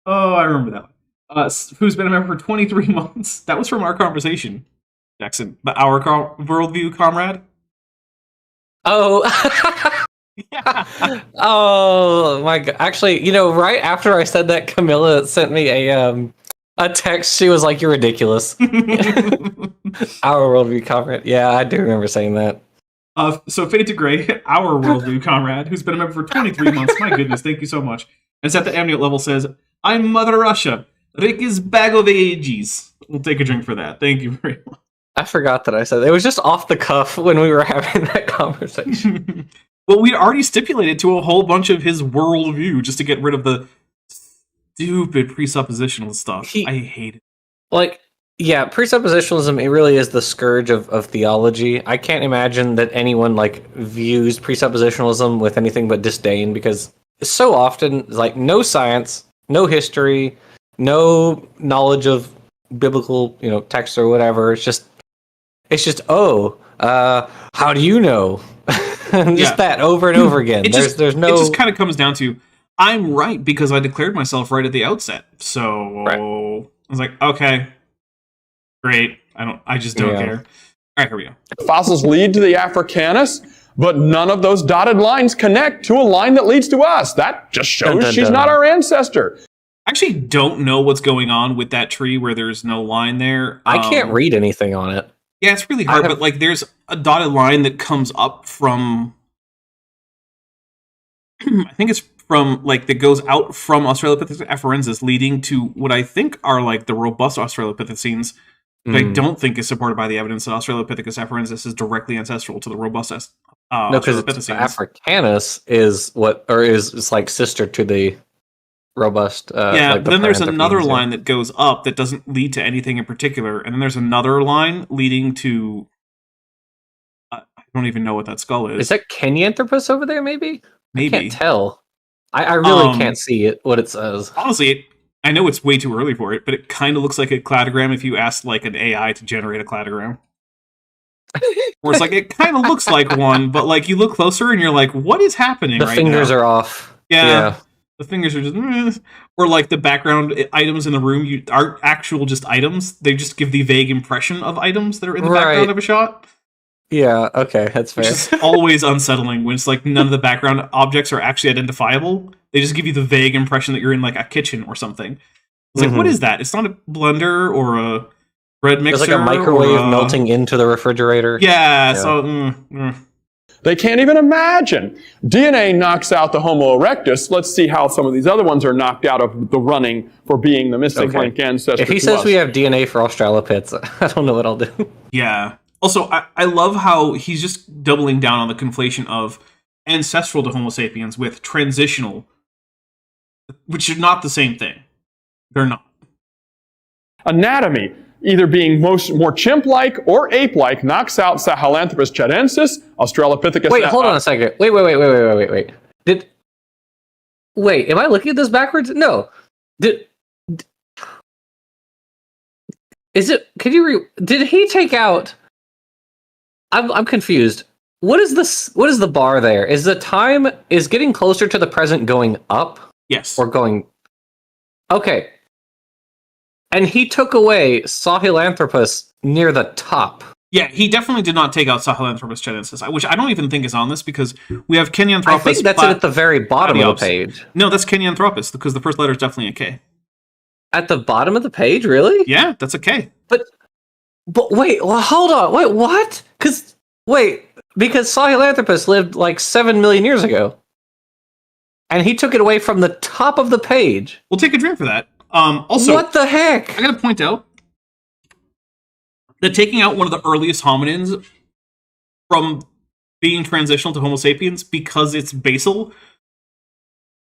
Oh, I remember that one. Who's been a member for 23 months. That was from our conversation, Jackson. But our worldview, comrade? Oh. Yeah. Oh, my God. Actually, you know, right after I said that, Camilla sent me a A text, she was like, "You're ridiculous." Our worldview comrade. Yeah, I do remember saying that. So Fade to Gray, our worldview comrade, who's been a member for 23 months. My goodness, thank you so much. And it's at the amniote level says, "I'm Mother Russia. Rick is bag of ages." We'll take a drink for that. Thank you very much. I forgot that I said it. It was just off the cuff when we were having that conversation. Well, we'd already stipulated to a whole bunch of his worldview just to get rid of the stupid presuppositional stuff. I hate it. Like, yeah, presuppositionalism, it really is the scourge of theology. I can't imagine that anyone, like, views presuppositionalism with anything but disdain, because so often, like, no science, no history, no knowledge of biblical, text or whatever. It's just, how do you know? Just that over and over again. There's no. It just kind of comes down to, I'm right because I declared myself right at the outset. So I was like, okay, great. I just don't care. All right, here we go. Fossils lead to the Africanus, but none of those dotted lines connect to a line that leads to us. That just shows she's not our ancestor. I actually don't know what's going on with that tree where there's no line there. I can't read anything on it. Yeah, it's really hard, but like there's a dotted line that comes up from I think it's from that goes out from Australopithecus afarensis leading to what I think are like the robust Australopithecines, but I don't think is supported by the evidence that Australopithecus afarensis is directly ancestral to the robust no, because Africanus is is like sister to the robust. But then there's another line that goes up that doesn't lead to anything in particular, and then there's another line leading to I don't even know what that skull is. Is that Kenyanthropus over there? Maybe. I can't tell. I really can't see it. What it says. Honestly, I know it's way too early for it, but it kind of looks like a cladogram if you asked like an AI to generate a cladogram. Where it's like it kind of looks like one, but like you look closer and you're like, what is happening? The fingers are off. Yeah. The fingers are just, or like the background items in the room aren't actual just items. They just give the vague impression of items that are in the background of a shot. Yeah, okay, that's fair. Which is always unsettling when it's like none of the background objects are actually identifiable. They just give you the vague impression that you're in like a kitchen or something. It's like, what is that? It's not a blender or a bread mixer. It's like a microwave melting into the refrigerator. Yeah. So they can't even imagine. DNA knocks out the Homo erectus. Let's see how some of these other ones are knocked out of the running for being the missing link ancestor. If he says we have DNA for Australopiths, I don't know what I'll do. Yeah. Also, I love how he's just doubling down on the conflation of ancestral to Homo sapiens with transitional, which are not the same thing. They're not. Anatomy, either being more chimp-like or ape-like, knocks out Sahelanthropus chadensis, Australopithecus... Wait, hold on a second. Wait. Wait, am I looking at this backwards? No. Did he take out... I'm confused. What is this? What is the bar there? Is the time is getting closer to the present going up? Yes. Or going... Okay. And he took away Sahelanthropus near the top. Yeah, he definitely did not take out Sahelanthropus chadensis, which I don't even think is on this because we have Kenyanthropus... I think that's it at the very bottom of the page. No, that's Kenyanthropus because the first letter is definitely a K. At the bottom of the page, really? Yeah, that's a K. But wait, well, hold on. Wait, what? Because Sahelanthropus lived like 7 million years ago. And he took it away from the top of the page. We'll take a drink for that. Also, what the heck? I gotta point out that taking out one of the earliest hominins from being transitional to Homo sapiens because it's basal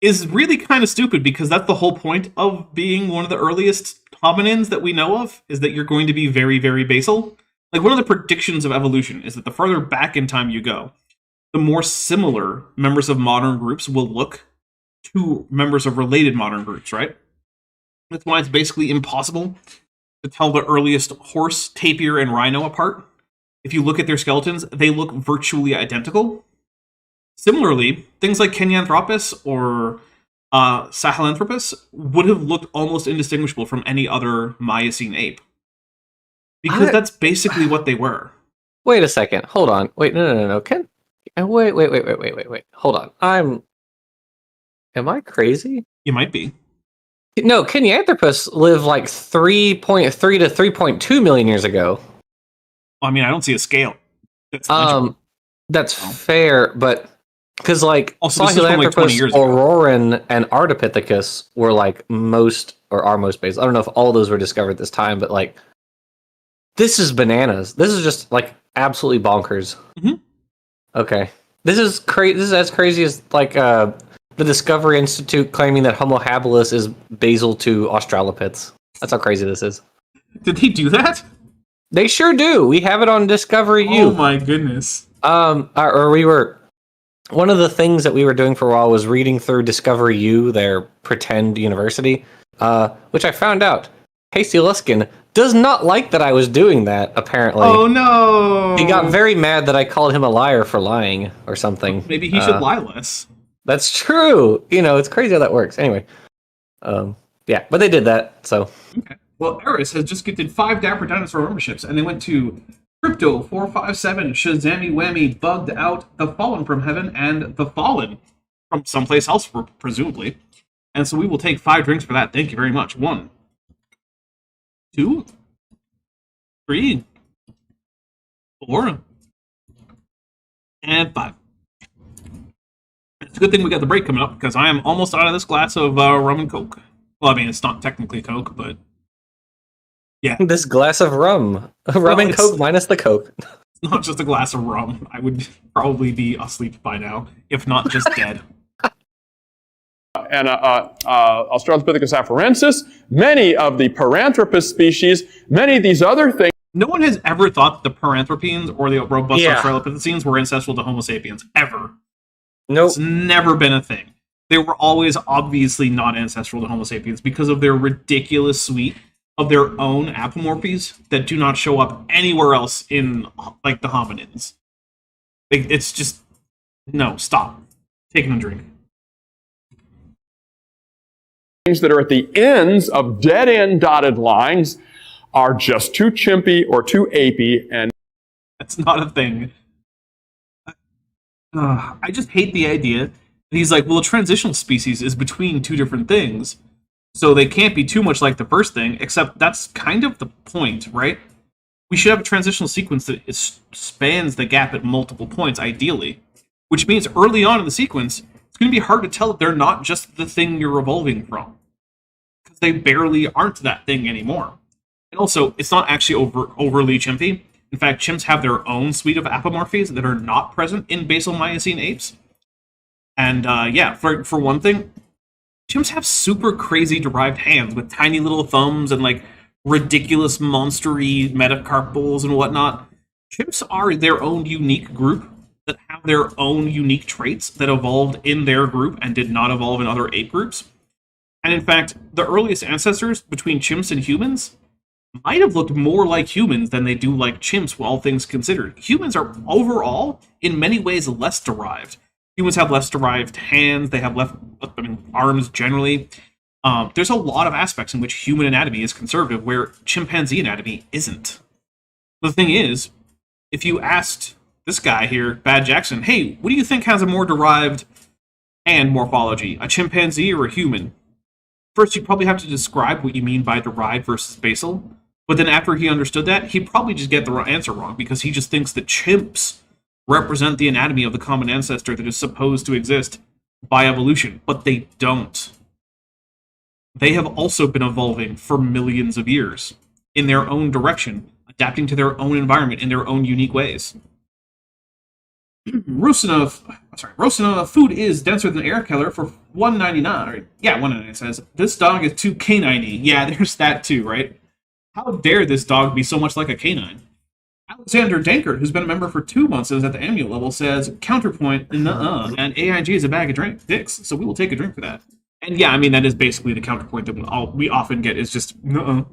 is really kind of stupid because that's the whole point of being one of the earliest hominins that we know of, is that you're going to be very, very basal. Like, one of the predictions of evolution is that the farther back in time you go, the more similar members of modern groups will look to members of related modern groups, right? That's why it's basically impossible to tell the earliest horse, tapir, and rhino apart. If you look at their skeletons, they look virtually identical. Similarly, things like Kenyanthropus or Sahelanthropus would have looked almost indistinguishable from any other Miocene ape. Because that's basically what they were. Wait a second. Hold on. Wait, no. Wait. Hold on. Am I crazy? You might be. No, Kenyanthropus lived like 3.3 to 3.2 million years ago. Well, I mean, I don't see a scale. That's legible. That's fair, but because like Also, this is from, like, 20 Sahelanthropus, years ago. Auroran, and Ardipithecus were like most or are most based. I don't know if all those were discovered this time, but like this is bananas. This is just like absolutely bonkers. Mhm. Okay, this is crazy. This is as crazy as like the Discovery Institute claiming that Homo habilis is basal to Australopiths. That's how crazy this is. Did he do that? They sure do. We have it on Discovery U. Oh my goodness. Or we were. One of the things that we were doing for a while was reading through Discovery U, their pretend university, which I found out Hasty Luskin does not like that I was doing that, apparently. Oh no! He got very mad that I called him a liar for lying or something. Maybe he should lie less. That's true. You know, it's crazy how that works. Anyway. Yeah, but they did that, so. Okay. Well, Eris has just gifted 5 Dapper Dinosaur memberships, and they went to Crypto457, Shazammy Whammy, Bugged Out, The Fallen from Heaven, and The Fallen from someplace else, presumably. And so we will take 5 drinks for that. Thank you very much. 1, 2, 3, 4, and 5. It's a good thing we got the break coming up, because I am almost out of this glass of rum and Coke. Well, I mean, it's not technically Coke, but yeah. This glass of rum. Rum and Coke minus the Coke. It's not just a glass of rum. I would probably be asleep by now, if not just dead. And Australopithecus afarensis, many of the Paranthropus species, many of these other things. No one has ever thought the Paranthropines or the robust Yeah. Australopithecines were ancestral to Homo sapiens. Ever. Nope. It's never been a thing. They were always obviously not ancestral to Homo sapiens because of their ridiculous suite of their own apomorphies that do not show up anywhere else in, like, the hominins. It's just... No, stop. Taking a drink. Things that are at the ends of dead-end dotted lines are just too chimpy or too apey, and That's not a thing. I just hate the idea that he's like, well, a transitional species is between 2 different things, so they can't be too much like the first thing, except that's kind of the point, right? We should have a transitional sequence that spans the gap at multiple points, ideally. Which means early on in the sequence, it's going to be hard to tell that they're not just the thing you're evolving from. Because they barely aren't that thing anymore. And also, it's not actually overly chimpy. In fact, chimps have their own suite of apomorphies that are not present in basal Miocene apes. And yeah, for one thing, chimps have super crazy derived hands with tiny little thumbs and like ridiculous monstery metacarpals and whatnot. Chimps are their own unique group that have their own unique traits that evolved in their group and did not evolve in other ape groups. And in fact, the earliest ancestors between chimps and humans might have looked more like humans than they do like chimps, all things considered. Humans are overall, in many ways, less derived. Humans have less derived hands, they have arms generally. There's a lot of aspects in which human anatomy is conservative, where chimpanzee anatomy isn't. The thing is, if you asked this guy here, Bad Jackson, hey, what do you think has a more derived hand morphology, a chimpanzee or a human? First, you probably have to describe what you mean by derived versus basal. But then after he understood that, he'd probably just get the answer wrong, because he just thinks that chimps represent the anatomy of the common ancestor that is supposed to exist by evolution. But they don't. They have also been evolving for millions of years in their own direction, adapting to their own environment in their own unique ways. Rosina food is denser than air killer for $1.99. Yeah, $1.99 says, this dog is too canine-y. Yeah, there's that too, right? How dare this dog be so much like a canine? Alexander Dankert, who's been a member for 2 months and is at the annual level, says, counterpoint, nuh-uh, and AIG is a bag of dicks, so we will take a drink for that. And yeah, I mean, that is basically the counterpoint that we often get, is just, nuh-uh.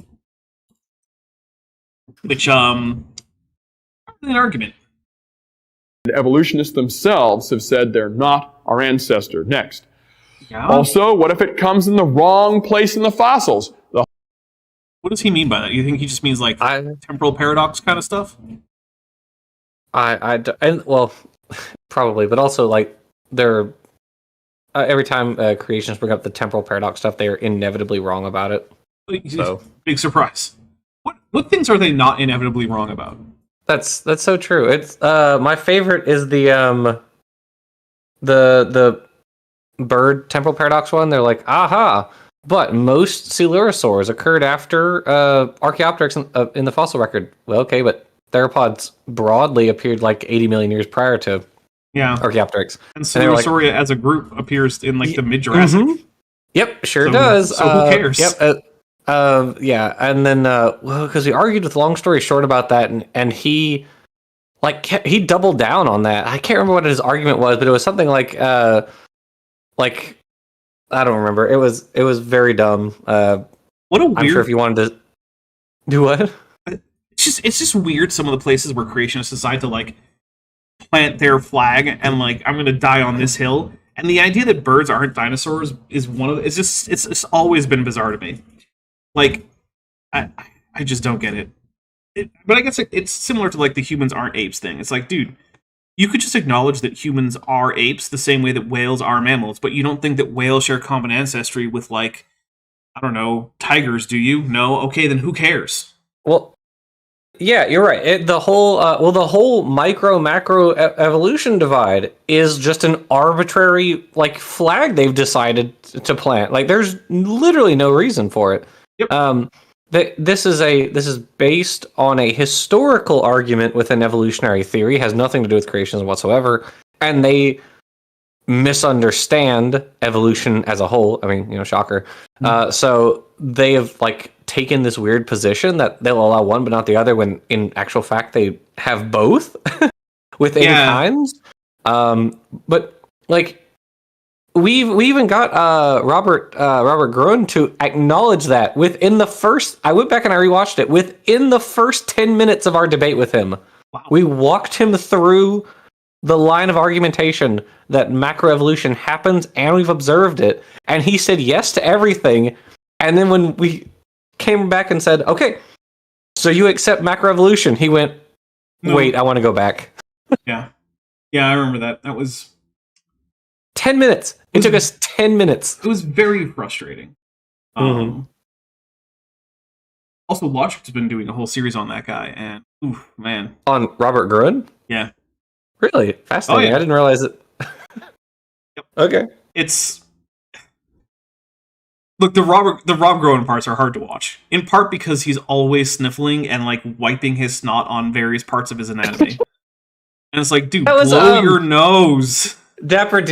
Which, an argument. evolutionists themselves have said they're not our ancestor. Next. Yeah. Also, what if it comes in the wrong place in the fossils? What does he mean by that? You think he just means like temporal paradox kind of stuff? Well, probably, but also like they're every time creationists bring up the temporal paradox stuff, they are inevitably wrong about it. So big surprise. What things are they not inevitably wrong about? that's so true. It's my favorite is the bird temporal paradox one. They're like, aha, but most coelurosaurs occurred after Archaeopteryx in the fossil record. Well, okay, but theropods broadly appeared like 80 million years prior to Archaeopteryx. And Coelurosauria as a group appears in like the mid-Jurassic. Mm-hmm. Yep, sure does. So who cares? Yep. Yeah, and then because we argued with Long Story Short about that, and he he doubled down on that. I can't remember what his argument was, but it was something like I don't remember. It was very dumb. What a weird. I'm sure if you wanted to do what. It's just weird. Some of the places where creationists decide to like plant their flag and like I'm gonna die on this hill. And the idea that birds aren't dinosaurs is one of the, it's always been bizarre to me. Like I just don't get it. But I guess it's similar to like the humans aren't apes thing. It's like, dude, you could just acknowledge that humans are apes the same way that whales are mammals, but you don't think that whales share common ancestry with like, I don't know, tigers, do you? No? Okay, then who cares? Well, yeah, you're right. The whole micro macro evolution divide is just an arbitrary like flag they've decided to plant. Like there's literally no reason for it. Yep. This is based on a historical argument within evolutionary theory, has nothing to do with creationism whatsoever, and they misunderstand evolution as a whole. I mean, shocker. So they have like taken this weird position that they'll allow one but not the other, when in actual fact they have both within kinds. But like we even got Robert Groen to acknowledge that within the first. I went back and I rewatched it. Within the first 10 minutes of our debate with him, we walked him through the line of argumentation that macroevolution happens, and we've observed it, and he said yes to everything. And then when we came back and said, okay, so you accept macroevolution, he went, wait, I want to go back. Yeah, I remember that. That was 10 minutes. It took us 10 minutes. It was very frustrating. Also, Logic's been doing a whole series on that guy, and oof, man. On Robert Groen? Yeah. Really? Fascinating. I didn't realize it. Yep. Okay. It's... Look, the Rob Groen parts are hard to watch. In part because he's always sniffling and, like, wiping his snot on various parts of his anatomy. And it's like, dude, blow your nose. Dapper,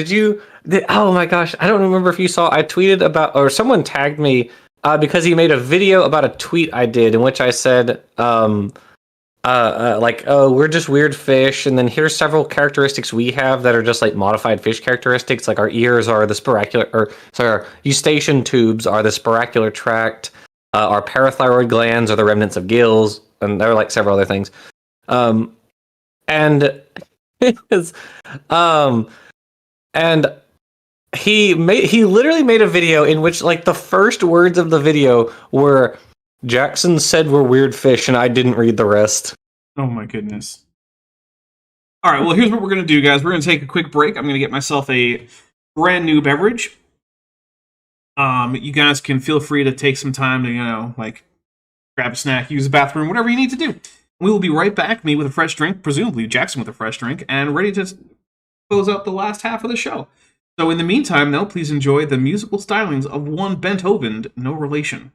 oh my gosh, I don't remember if you saw, I tweeted about, or someone tagged me, because he made a video about a tweet I did in which I said, we're just weird fish, and then here's several characteristics we have that are just like modified fish characteristics, like our ears are the our eustachian tubes are the spirocular tract, our parathyroid glands are the remnants of gills, and there are like several other things. And he literally made a video in which like the first words of the video were, Jackson said we're weird fish, and I didn't read the rest. Oh my goodness. All right, well, here's what we're going to do, guys. We're going to take a quick break. I'm going to get myself a brand new beverage. You guys can feel free to take some time to, grab a snack, use the bathroom, whatever you need to do. We will be right back, me with a fresh drink, presumably Jackson with a fresh drink, and ready to close out the last half of the show. So in the meantime, though, please enjoy the musical stylings of one Beethoven, no relation.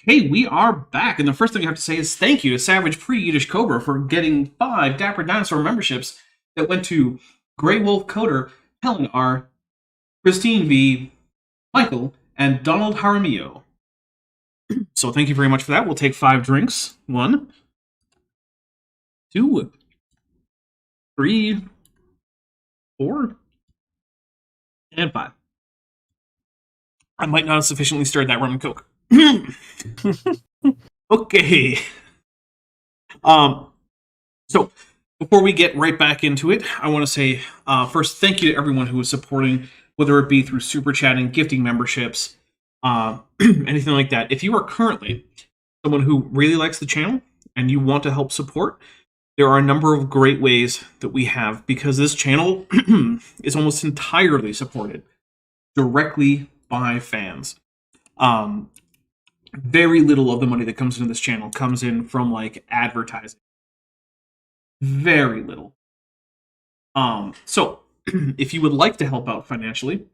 Okay, we are back, and the first thing I have to say is thank you to Savage Pre-Yiddish Cobra for getting 5 Dapper Dinosaur memberships that went to Grey Wolf Coder, Helen R., Christine V., Michael, and Donald Jaramillo. So thank you very much for that. We'll take 5 drinks. 1, 2, 3, 4, and 5. I might not have sufficiently stirred that rum and coke. Okay. So before we get right back into it, I want to say first, thank you to everyone who is supporting, whether it be through super chatting, gifting memberships, anything like that. If you are currently someone who really likes the channel and you want to help support, there are a number of great ways that we have, because this channel is almost entirely supported directly by fans. Very little of the money that comes into this channel comes in from like advertising. Very little. So if you would like to help out financially,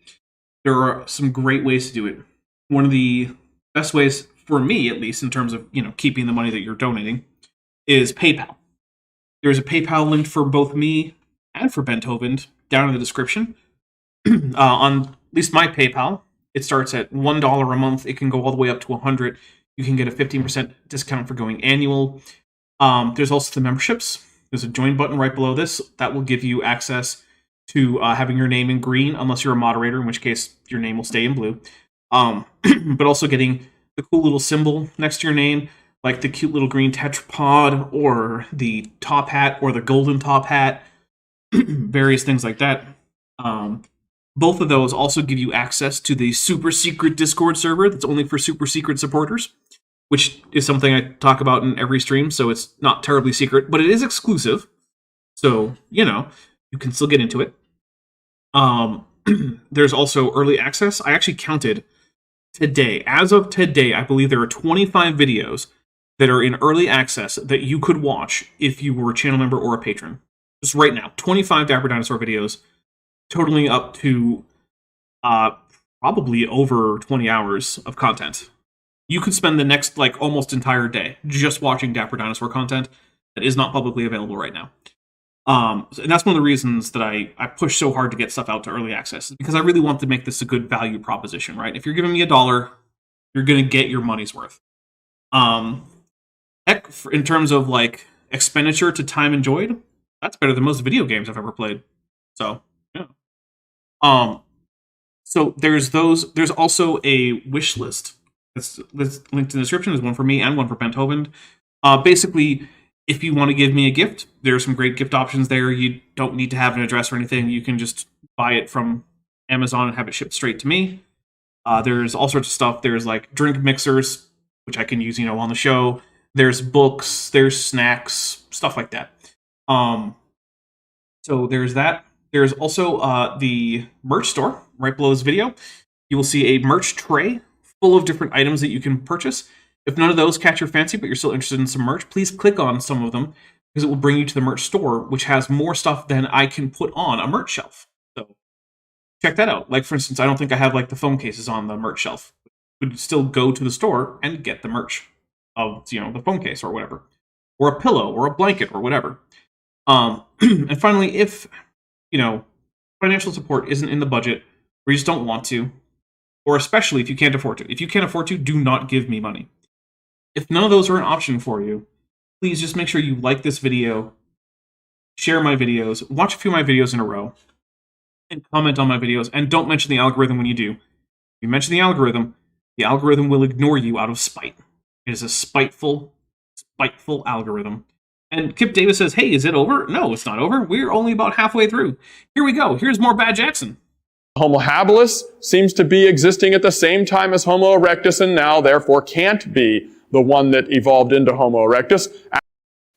there are some great ways to do it. One of the best ways, for me at least, in terms of, you know, keeping the money that you're donating, is PayPal. There's a PayPal linked for both me and for Benthoven down in the description. On at least my PayPal, it starts at $1 a month. It can go all the way up to $100. You can get a 15% discount for going annual. There's also the memberships. There's a join button right below this that will give you access to having your name in green, unless you're a moderator, in which case your name will stay in blue. But also getting the cool little symbol next to your name, like the cute little green tetrapod, or the top hat, or the golden top hat, various things like that. Both of those also give you access to the super secret Discord server that's only for super secret supporters, which is something I talk about in every stream, so it's not terribly secret, but it is exclusive. So, you know, you can still get into it. There's also early access. I actually counted today. As of today, I believe there are 25 videos that are in early access that you could watch if you were a channel member or a patron. Just right now, 25 Dapper Dinosaur videos, totaling up to probably over 20 hours of content. You could spend the next, like, almost entire day just watching Dapper Dinosaur content that is not publicly available right now. And that's one of the reasons that I push so hard to get stuff out to early access, because I really want to make this a good value proposition, right? If you're giving me $1, you're going to get your money's worth. Heck, in terms of, like, expenditure to time enjoyed, that's better than most video games I've ever played. So, yeah. So there's those. There's also a wish list that's linked in the description. There's one for me and one for Benthoven. Basically, if you want to give me a gift, there are some great gift options there. You don't need to have an address or anything. You can just buy it from Amazon and have it shipped straight to me. There's all sorts of stuff. There's like drink mixers, which I can use, you know, on the show. There's books. There's snacks, stuff like that. So there's that. There's also the merch store right below this video. You will see a merch tray full of different items that you can purchase. If none of those catch your fancy, but you're still interested in some merch, please click on some of them, because it will bring you to the merch store, which has more stuff than I can put on a merch shelf. So check that out. Like, for instance, I don't think I have like the phone cases on the merch shelf. You could still go to the store and get the merch of, you know, the phone case or whatever, or a pillow or a blanket or whatever. And finally, if, you know, financial support isn't in the budget, or you just don't want to, or especially if you can't afford to. If you can't afford to, do not give me money. If none of those are an option for you, please just make sure you like this video, share my videos, watch a few of my videos in a row, and comment on my videos, and don't mention the algorithm when you do. If you mention the algorithm will ignore you out of spite. It is a spiteful algorithm. And Kip Davis says, hey, is it over? No, it's not over. We're only about halfway through. Here we go. Here's more Bad Jackson. Homo habilis seems to be existing at the same time as Homo erectus, and now therefore can't be the one that evolved into Homo erectus.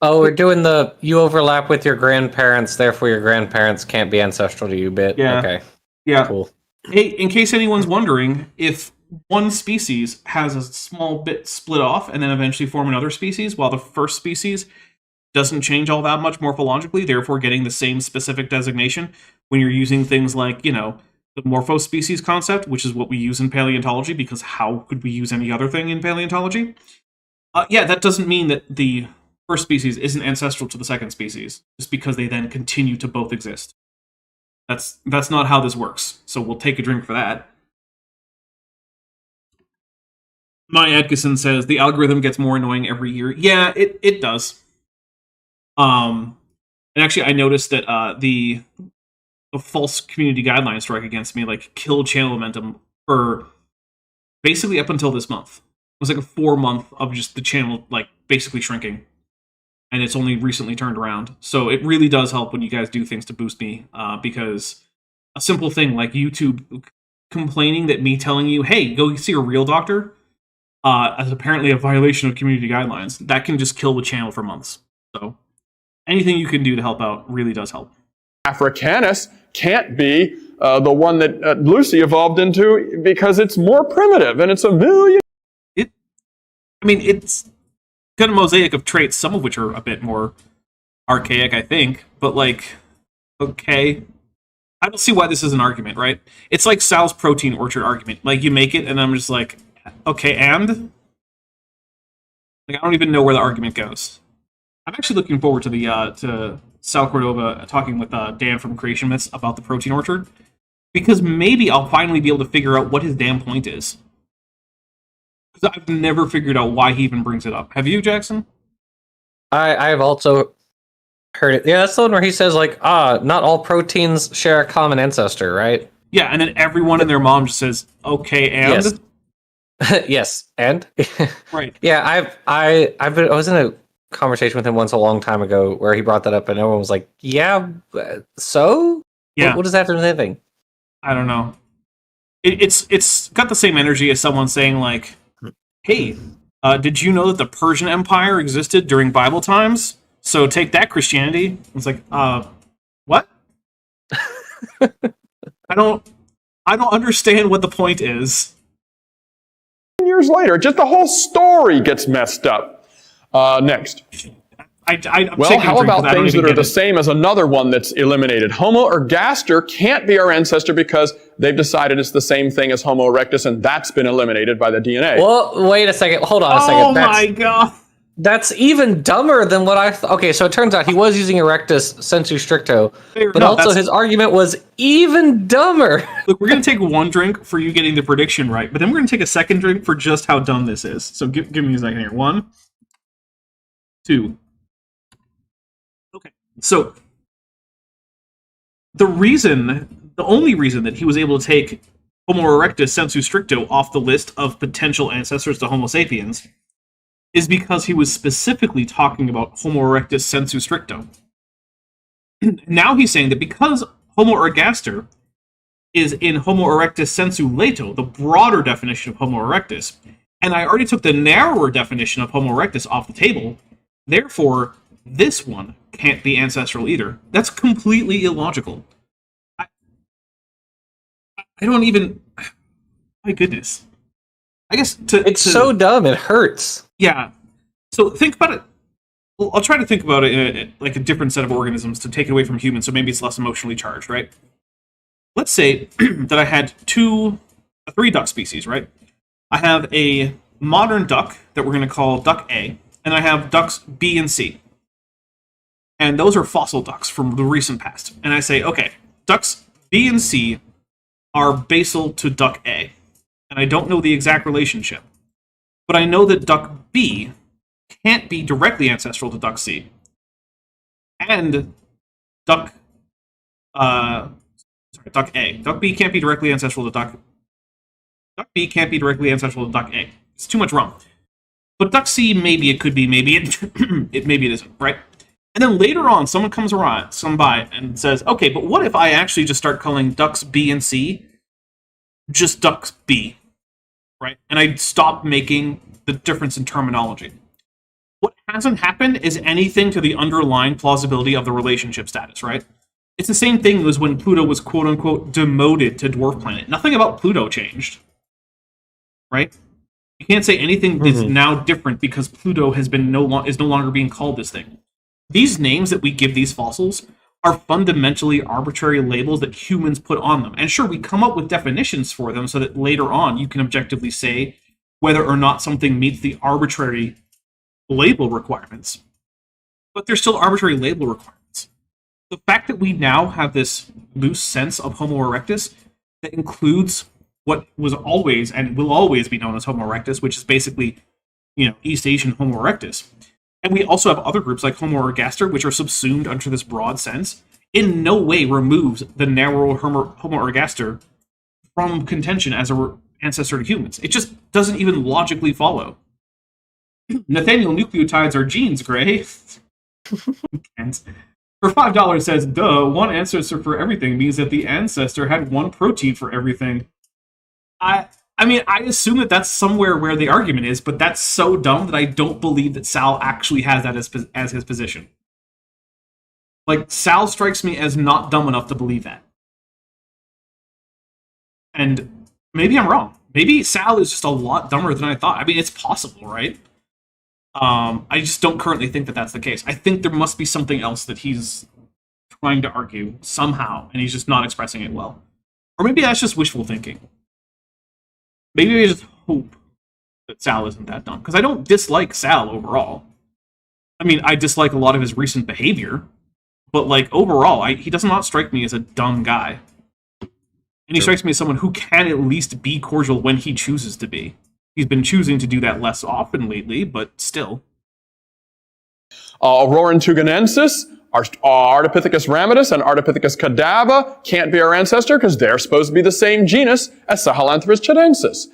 Oh, we're doing the you overlap with your grandparents, therefore your grandparents can't be ancestral to you bit. Yeah. Okay. Yeah. Cool. Hey, in case anyone's wondering, if one species has a small bit split off and then eventually form another species, while the first species doesn't change all that much morphologically, therefore getting the same specific designation when you're using things like, you know, the morphospecies concept, which is what we use in paleontology, because how could we use any other thing in paleontology? Yeah, that doesn't mean that the first species isn't ancestral to the second species, just because they then continue to both exist. That's not how this works. So we'll take a drink for that. My Atkinson says the algorithm gets more annoying every year. Yeah, it does. And actually, I noticed that the false community guideline strike against me like killed channel momentum for basically up until this month. It was like a 4-month of just the channel like basically shrinking, and it's only recently turned around. So it really does help when you guys do things to boost me, because a simple thing like YouTube complaining that me telling you, hey, go see a real doctor, as apparently a violation of community guidelines, that can just kill the channel for months. So anything you can do to help out really does help. Africanus can't be the one that Lucy evolved into because it's more primitive and it's a million. It's got a mosaic of traits, some of which are a bit more archaic, I think. But like, okay, I don't see why this is an argument, right? It's like Sal's protein orchard argument. Like you make it, and I'm just like, okay, and like I don't even know where the argument goes. I'm actually looking forward to the to Sal Cordova talking with Dan from Creation Myths about the protein orchard, because maybe I'll finally be able to figure out what his damn point is. Because I've never figured out why he even brings it up. Have you, Jackson? I've also heard it. Yeah, that's the one where he says like, not all proteins share a common ancestor, right? Yeah, and then everyone and their mom just says, okay, and yes. Yes, and right. Yeah, I was in a conversation with him once a long time ago where he brought that up, and everyone was like, "Yeah, so yeah, what does that have to do with anything?" I don't know. It's got the same energy as someone saying like, "Hey, did you know that the Persian Empire existed during Bible times? So take that, Christianity." It's like, what? I don't understand what the point is. Years later, just the whole story gets messed up. Next. Well, how about things that are the same as another one that's eliminated? Homo ergaster can't be our ancestor because they've decided it's the same thing as Homo erectus, and that's been eliminated by the DNA. Well, wait a second. Hold on a second. Oh my god. That's even dumber than what I thought. Okay, so it turns out he was using erectus sensu stricto, but no, also his argument was even dumber. Look, we're going to take one drink for you getting the prediction right, but then we're going to take a second drink for just how dumb this is. So give me a second here. 1, 2. Okay, so the only reason that he was able to take Homo erectus sensu stricto off the list of potential ancestors to Homo sapiens is because he was specifically talking about Homo erectus sensu stricto. Now he's saying that because Homo ergaster is in Homo erectus sensu lato, the broader definition of Homo erectus, and I already took the narrower definition of Homo erectus off the table, therefore, this one can't be ancestral either. That's completely illogical. I don't even... My goodness. I guess it's so dumb, it hurts. Yeah. So think about it. Well, I'll try to think about it in like a different set of organisms to take it away from humans, so maybe it's less emotionally charged, right? Let's say that I had 3 duck species, right? I have a modern duck that we're going to call duck A, and I have ducks B and C. And those are fossil ducks from the recent past. And I say, okay, ducks B and C are basal to duck A. And I don't know the exact relationship. But I know that duck B can't be directly ancestral to duck C. And duck A. Duck B can't be directly ancestral to duck B can't be directly ancestral to duck A. It's too much wrong. But duck C, maybe it could be, maybe maybe it isn't, right? And then later on, someone comes by and says, okay, but what if I actually just start calling ducks B and C just ducks B, right? And I stop making the difference in terminology. What hasn't happened is anything to the underlying plausibility of the relationship status, right? It's the same thing as when Pluto was quote-unquote demoted to dwarf planet. Nothing about Pluto changed, right? You can't say anything is now different because Pluto has been is no longer being called this thing. These names that we give these fossils are fundamentally arbitrary labels that humans put on them. And sure, we come up with definitions for them so that later on you can objectively say whether or not something meets the arbitrary label requirements. But they're still arbitrary label requirements. The fact that we now have this loose sense of Homo erectus that includes what was always and will always be known as Homo erectus, which is basically, East Asian Homo erectus. And we also have other groups like Homo ergaster, which are subsumed under this broad sense, in no way removes the narrow Homo ergaster from contention as an ancestor to humans. It just doesn't even logically follow. Nathaniel nucleotides are genes, Gray. For $5 says, duh, one ancestor for everything means that the ancestor had one protein for everything. I mean, I assume that that's somewhere where the argument is, but that's so dumb that I don't believe that Sal actually has that as his position. Like, Sal strikes me as not dumb enough to believe that. And maybe I'm wrong. Maybe Sal is just a lot dumber than I thought. I mean, it's possible, right? I just don't currently think that that's the case. I think there must be something else that he's trying to argue somehow, and he's just not expressing it well. Or maybe that's just wishful thinking. Maybe I just hope that Sal isn't that dumb. Because I don't dislike Sal overall. I mean, I dislike a lot of his recent behavior. But, like, overall, he does not strike me as a dumb guy. And he strikes me as someone who can at least be cordial when he chooses to be. He's been choosing to do that less often lately, but still. Aurorantuganensis, Ardipithecus ramidus, and Ardipithecus cadava can't be our ancestor because they're supposed to be the same genus as Sahelanthropus chilensis.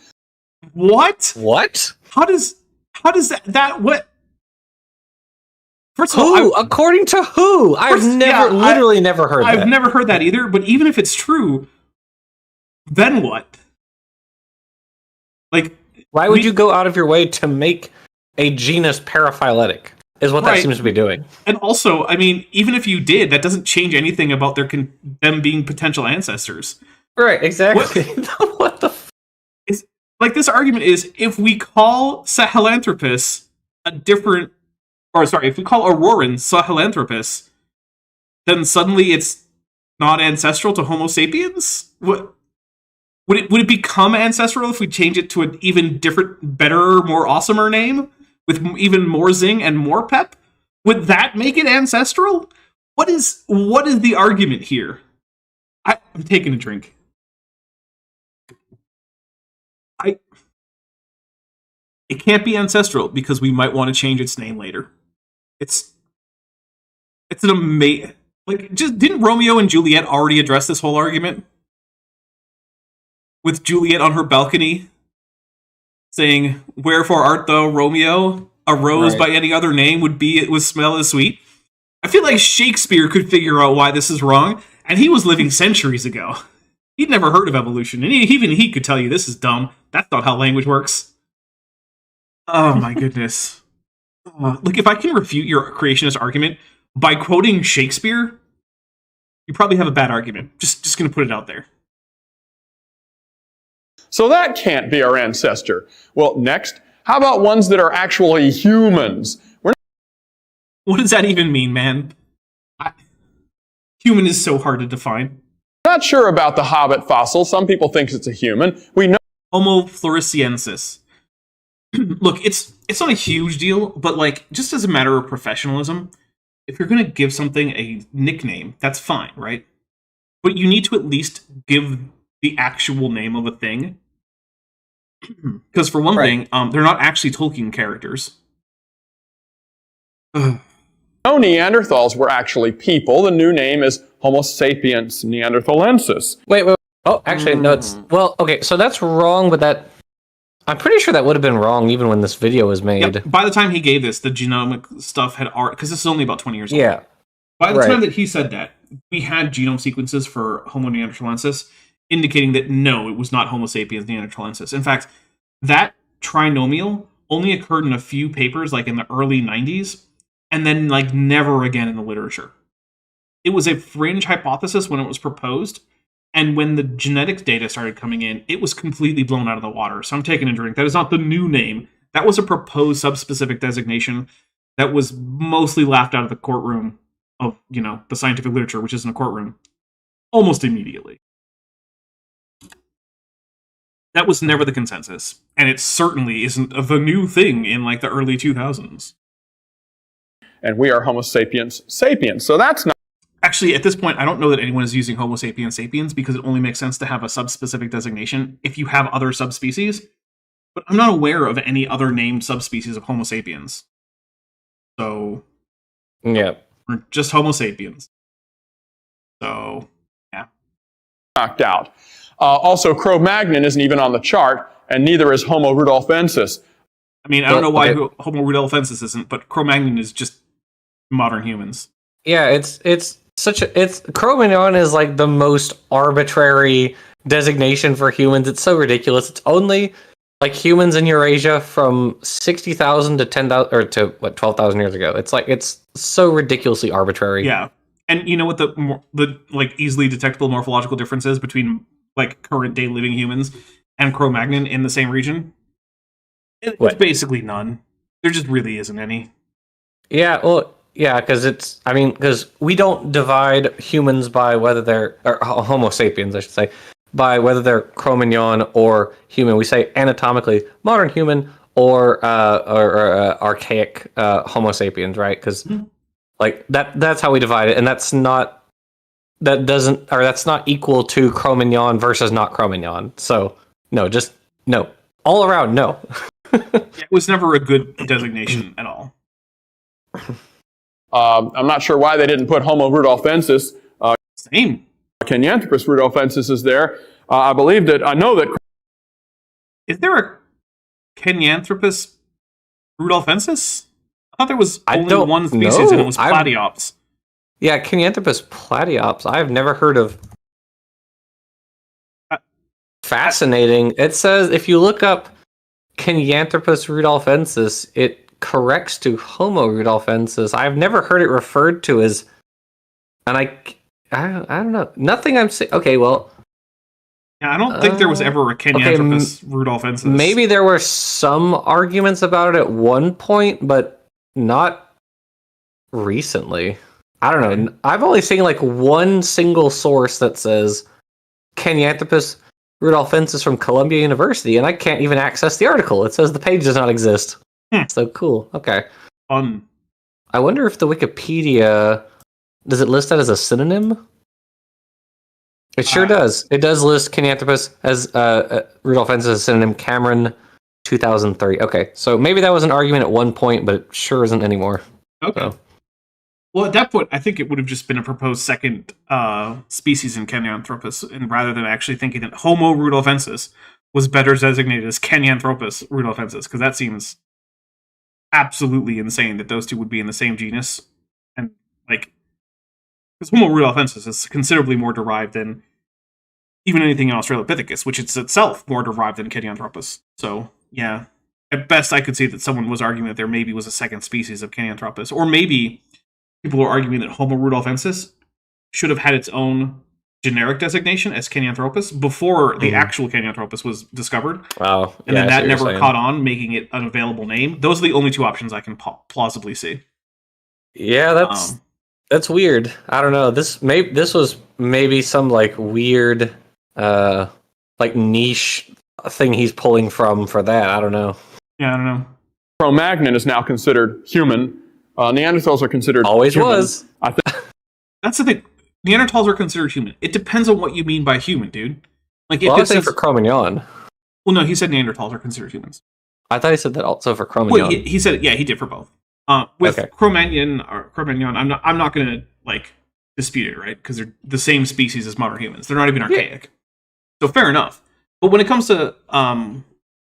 What? What? How does that what? First of Who? all, According to who? I've never heard that. I've never heard that either, but even if it's true, then what? Like, why would you go out of your way to make a genus paraphyletic? Is what that seems to be doing. And also, I mean, even if you did, that doesn't change anything about them being potential ancestors. Right, exactly. What the is like, this argument is, if we call Sahelanthropus if we call Auroran Sahelanthropus, then suddenly it's not ancestral to Homo sapiens? What? Would it become ancestral if we change it to an even different, better, more awesomer name? With even more zing and more pep? Would that make it ancestral? What is the argument here? I'm taking a drink. It can't be ancestral because we might want to change its name later. It's an amazing... Like, didn't Romeo and Juliet already address this whole argument? With Juliet on her balcony saying, "Wherefore art thou, Romeo? A rose by any other name would smell as sweet." I feel like Shakespeare could figure out why this is wrong, and he was living centuries ago. He'd never heard of evolution, and even he could tell you this is dumb. That's not how language works. Oh my goodness. Look, if I can refute your creationist argument by quoting Shakespeare, you probably have a bad argument. Just gonna put it out there. So that can't be our ancestor. Well, next, how about ones that are actually humans? What does that even mean, man? Human is so hard to define. Not sure about the Hobbit fossil. Some people think it's a human. We know Homo floresiensis. Look, it's not a huge deal, but like, just as a matter of professionalism, if you're going to give something a nickname, that's fine, right? But you need to at least give the actual name of a thing. Because for one thing, they're not actually Tolkien characters. no Neanderthals were actually people. The new name is Homo sapiens neanderthalensis. Wait. Oh, actually, no, it's... Well, okay, so that's wrong, but that... I'm pretty sure that would have been wrong even when this video was made. Yep. By the time he gave this, the genomic stuff had already... Because this is only about 20 years old. Yeah. By the time that he said that, we had genome sequences for Homo neanderthalensis, indicating that no, it was not Homo sapiens neanderthalensis. In fact, that trinomial only occurred in a few papers, like in the early 90s, and then like never again in the literature. It was a fringe hypothesis when it was proposed, and when the genetics data started coming in, it was completely blown out of the water. So I'm taking a drink. That is not the new name. That was a proposed subspecific designation that was mostly laughed out of the courtroom of, you know, the scientific literature, which is in a courtroom, almost immediately. That was never the consensus, and it certainly isn't the new thing in like the early 2000s. And we are Homo sapiens sapiens. So that's not Actually, at this point, I don't know that anyone is using Homo sapiens sapiens because it only makes sense to have a subspecific designation if you have other subspecies. But I'm not aware of any other named subspecies of Homo sapiens. So, Yeah. we're just Homo sapiens. So, yeah. knocked out. Also, Cro-Magnon isn't even on the chart, and neither is Homo rudolfensis. I mean, I don't know why okay. Homo rudolfensis isn't, but Cro-Magnon is just modern humans. Yeah, it's Cro-Magnon is like the most arbitrary designation for humans. It's so ridiculous. It's only like humans in Eurasia from 60,000 to 10,000 or to 12,000 years ago. It's like it's so ridiculously arbitrary. Yeah. And you know what the like easily detectable morphological difference is between like current day living humans and Cro-Magnon in the same region? It's basically none. There just really isn't any. Yeah, well, yeah, because we don't divide humans by whether they're or Homo sapiens, I should say, by whether they're Cro-Magnon or human. We say anatomically modern human or archaic Homo sapiens, right? Because like that's how we divide it, and that's not equal to Cro-Magnon versus not Cro-Magnon. So no, just no, all around no. It was never a good designation at all. I'm not sure why they didn't put Homo rudolfensis. Same. Kenyanthropus rudolfensis is there. I know that. Is there a Kenyanthropus rudolfensis? I thought there was only one species and it was Platyops. Yeah, Kenyanthropus platyops. I've never heard of. Fascinating. It says if you look up Kenyanthropus rudolfensis, it corrects to Homo rudolfensis. I've never heard it referred to as, and I don't know. Nothing I'm saying. Okay, well. Yeah, I don't think there was ever a Kenyanthropus rudolfensis. Maybe there were some arguments about it at one point, but not recently. I don't know. I've only seen like one single source that says Kenyanthropus rudolfensis from Columbia University, and I can't even access the article. It says the page does not exist. So cool. Okay. Fun. I wonder if the Wikipedia does it list that as a synonym? It sure does. It does list Kenyanthropus as rudolfensis as a synonym. Cameron, 2003. Okay, so maybe that was an argument at one point, but it sure isn't anymore. Okay. So. Well, at that point, I think it would have just been a proposed second species in Kenyanthropus, and rather than actually thinking that Homo rudolfensis was better designated as Kenyanthropus rudolfensis, because that seems absolutely insane that those two would be in the same genus, and like, because Homo rudolfensis is considerably more derived than even anything in Australopithecus, which is itself more derived than Kenyanthropus. So, yeah, at best, I could see that someone was arguing that there maybe was a second species of Kenyanthropus, or maybe people were arguing that Homo rudolfensis should have had its own generic designation as Kenyanthropus before the actual Kenyanthropus was discovered. Wow. And then that never caught on, making it an available name. Those are the only two options I can plausibly see. Yeah, that's weird. I don't know. This was maybe some like weird like niche thing he's pulling from for that. I don't know. Yeah, I don't know. Cro-Magnon is now considered human. Neanderthals are considered always human. Was. That's the thing. Neanderthals are considered human. It depends on what you mean by human, dude. Like, I was saying for Cro-Magnon. Well, no, he said Neanderthals are considered humans. I thought he said that also for Cro-Magnon. Well, he said, yeah, he did for both. With Cro-Magnon, I'm not going to like dispute it, right? Because they're the same species as modern humans. They're not even archaic. Yeah. So fair enough. But when it comes to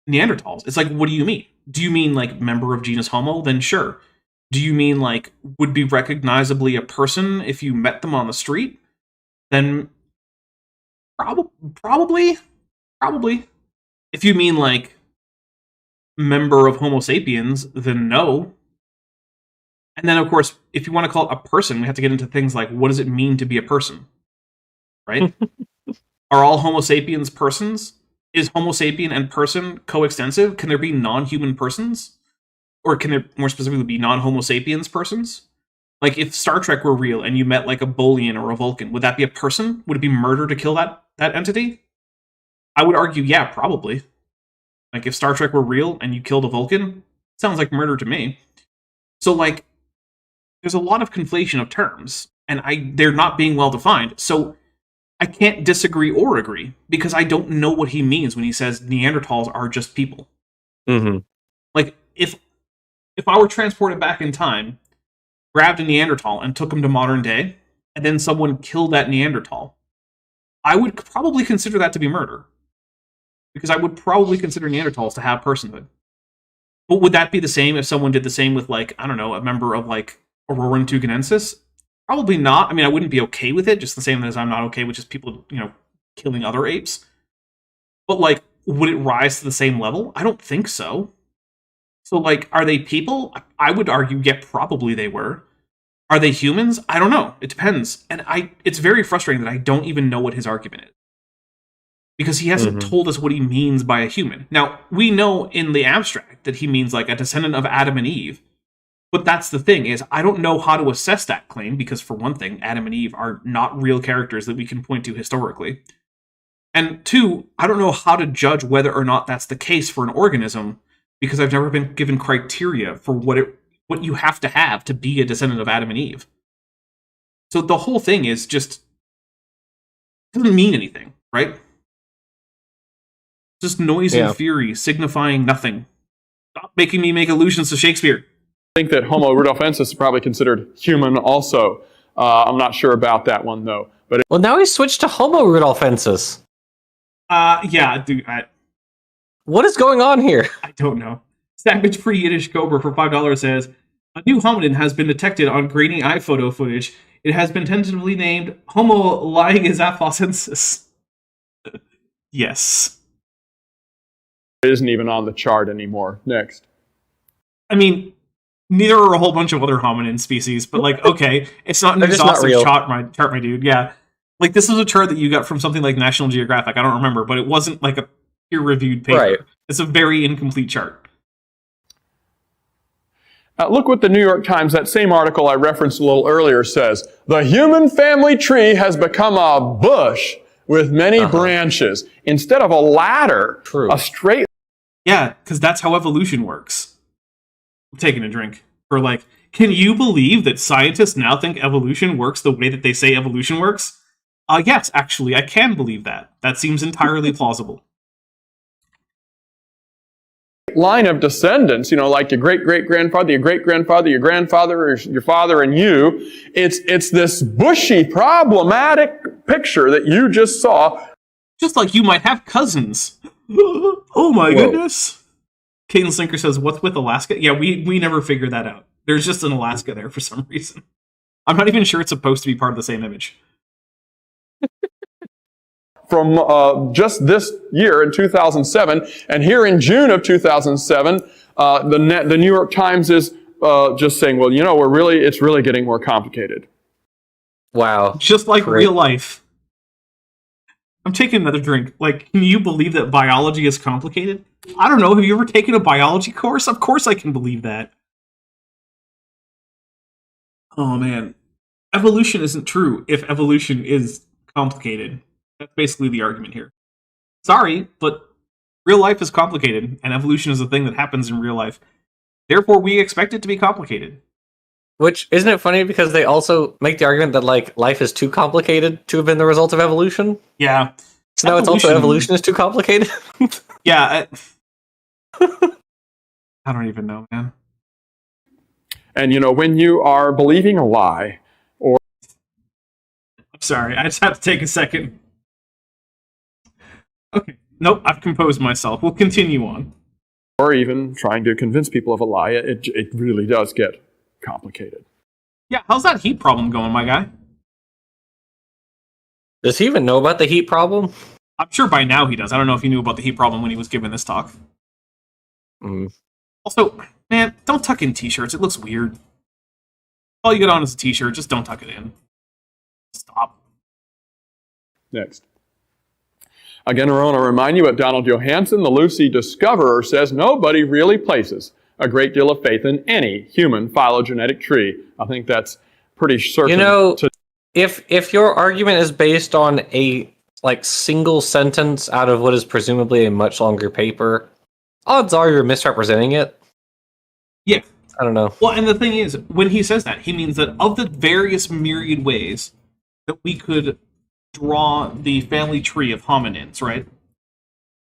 Neanderthals, it's like, what do you mean? Do you mean like member of genus Homo? Then sure. Do you mean like would be recognizably a person if you met them on the street? Then probably. If you mean like member of Homo sapiens, then no. And then of course, if you want to call it a person, we have to get into things like what does it mean to be a person? Right? Are all Homo sapiens persons? Is Homo sapien and person coextensive? Can there be non-human persons? Or can there more specifically be non-Homo sapiens persons? Like, if Star Trek were real and you met, like, a Bolian or a Vulcan, would that be a person? Would it be murder to kill that entity? I would argue, yeah, probably. Like, if Star Trek were real and you killed a Vulcan, sounds like murder to me. So, like, there's a lot of conflation of terms, and they're not being well defined. So I can't disagree or agree, because I don't know what he means when he says Neanderthals are just people. Mm-hmm. Like, if I were transported back in time, grabbed a Neanderthal and took him to modern day, and then someone killed that Neanderthal, I would probably consider that to be murder. Because I would probably consider Neanderthals to have personhood. But would that be the same if someone did the same with, like, I don't know, a member of, like, Auroran Tugenensis? Probably not. I mean, I wouldn't be okay with it, just the same as I'm not okay with just people, killing other apes. But, like, would it rise to the same level? I don't think so. So, like, are they people? I would argue, yeah, probably they were. Are they humans? I don't know. It depends. And it's very frustrating that I don't even know what his argument is. Because he hasn't told us what he means by a human. Now, we know in the abstract that he means, like, a descendant of Adam and Eve. But that's the thing, is I don't know how to assess that claim, because for one thing, Adam and Eve are not real characters that we can point to historically. And two, I don't know how to judge whether or not that's the case for an organism, because I've never been given criteria for what you have to be a descendant of Adam and Eve. So the whole thing is just doesn't mean anything, right? Just noise and fury, signifying nothing. Stop making me make allusions to Shakespeare. I think that Homo rudolfensis is probably considered human also. I'm not sure about that one, though. But Well, now he's switched to Homo rudolfensis. Yeah, dude, What is going on here? I don't know. Savage Free Yiddish Cobra for $5 says, a new hominin has been detected on grainy iPhoto footage. It has been tentatively named Homo lyingizaphosensis. Yes. it isn't even on the chart anymore. Next. I mean, neither are a whole bunch of other hominin species, but, like, okay, it's not an exhaustive chart, my dude. Yeah. Like, this is a chart that you got from something like National Geographic. I don't remember, but it wasn't, like, a peer-reviewed paper. Right. It's a very incomplete chart. Look what the New York Times, that same article I referenced a little earlier, says. The human family tree has become a bush with many branches. Instead of a ladder, a straight... Yeah, because that's how evolution works. I'm taking a drink. Or, like, can you believe that scientists now think evolution works the way that they say evolution works? Yes, actually, I can believe that. That seems entirely plausible. line of descendants, like your great-great-grandfather, your great-grandfather, your grandfather, or your father, and you. It's this bushy, problematic picture that you just saw. Just like you might have cousins. Oh my goodness. Caden Slinker says, what's with Alaska? Yeah, we never figured that out. There's just an Alaska there for some reason. I'm not even sure it's supposed to be part of the same image. From just this year in 2007, and here in June of 2007, the New York Times is just saying, well, it's really getting more complicated. Wow. Just like real life. I'm taking another drink. Like, can you believe that biology is complicated? I don't know. Have you ever taken a biology course? Of course I can believe that. Oh, man. Evolution isn't true if evolution is complicated. That's basically the argument here. Sorry, but real life is complicated, and evolution is a thing that happens in real life. Therefore, we expect it to be complicated. Which, isn't it funny because they also make the argument that, like, life is too complicated to have been the result of evolution? Yeah. So now it's also evolution is too complicated? Yeah. I don't even know, man. And, when you are believing a lie, or... I'm sorry, I just have to take a second. Okay. Nope, I've composed myself. We'll continue on. Or even trying to convince people of a lie, it really does get complicated. Yeah, how's that heat problem going, my guy? Does he even know about the heat problem? I'm sure by now he does. I don't know if he knew about the heat problem when he was giving this talk. Also, man, don't tuck in t-shirts. It looks weird. All you get on is a t-shirt. Just don't tuck it in. Stop. Next. Again, I want to remind you what Donald Johanson, the Lucy discoverer, says: nobody really places a great deal of faith in any human phylogenetic tree. I think that's pretty certain. You know, if your argument is based on a single sentence out of what is presumably a much longer paper, odds are you're misrepresenting it. Yeah. I don't know. Well, and the thing is, when he says that, he means that of the various myriad ways that we could draw the family tree of hominins, right?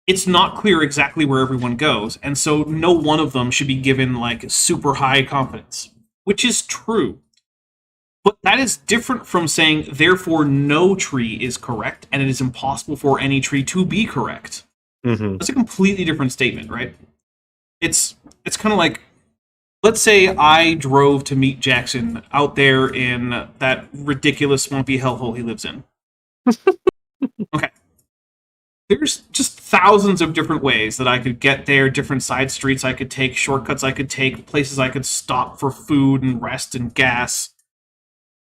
It's not clear exactly where everyone goes, and so no one of them should be given super high confidence, which is true. But that is different from saying, therefore, no tree is correct, and it is impossible for any tree to be correct. Mm-hmm. That's a completely different statement, right? It's kind of like, let's say I drove to meet Jackson out there in that ridiculous swampy hellhole he lives in. Okay. There's just thousands of different ways that I could get there, different side streets I could take, shortcuts I could take, places I could stop for food and rest and gas.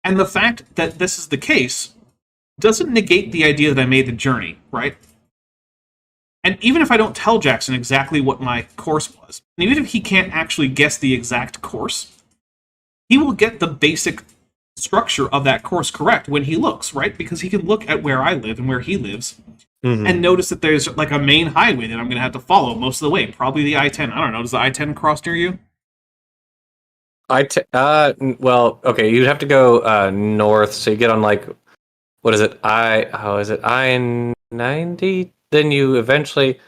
And the fact that this is the case doesn't negate the idea that I made the journey, right? And even if I don't tell Jackson exactly what my course was, and even if he can't actually guess the exact course, he will get the basic structure of that course correct when he looks, right? Because he can look at where I live and where he lives, and notice that there's a main highway that I'm going to have to follow most of the way. Probably the I-10. I don't know. Does the I-10 cross near you? Well, okay, you'd have to go north, so you get on what is it? I-90? Then you eventually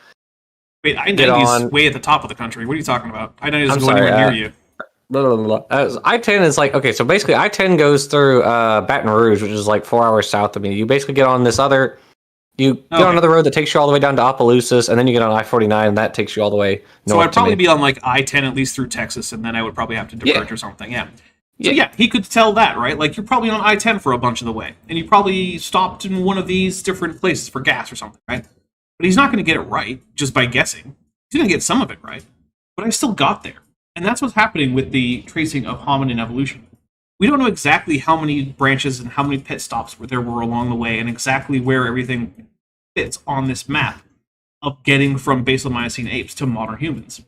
I-90 is way at the top of the country. What are you talking about? I-90 doesn't go anywhere near you. Blah, blah, blah, blah. I-10 is okay, so basically I-10 goes through Baton Rouge, which is 4 hours south of me. You basically get on this other... You get on another road that takes you all the way down to Opelousas, and then you get on I-49, and that takes you all the way north. So I'd probably be on I-10 at least through Texas, and then I would probably have to diverge or something. Yeah. So yeah, he could tell that, right? You're probably on I-10 for a bunch of the way, and you probably stopped in one of these different places for gas or something, right? But he's not going to get it right just by guessing. He's going to get some of it right, but I still got there. And that's what's happening with the tracing of hominin evolution. We don't know exactly how many branches and how many pit stops there were along the way, and exactly where everything fits on this map of getting from basal Miocene apes to modern humans.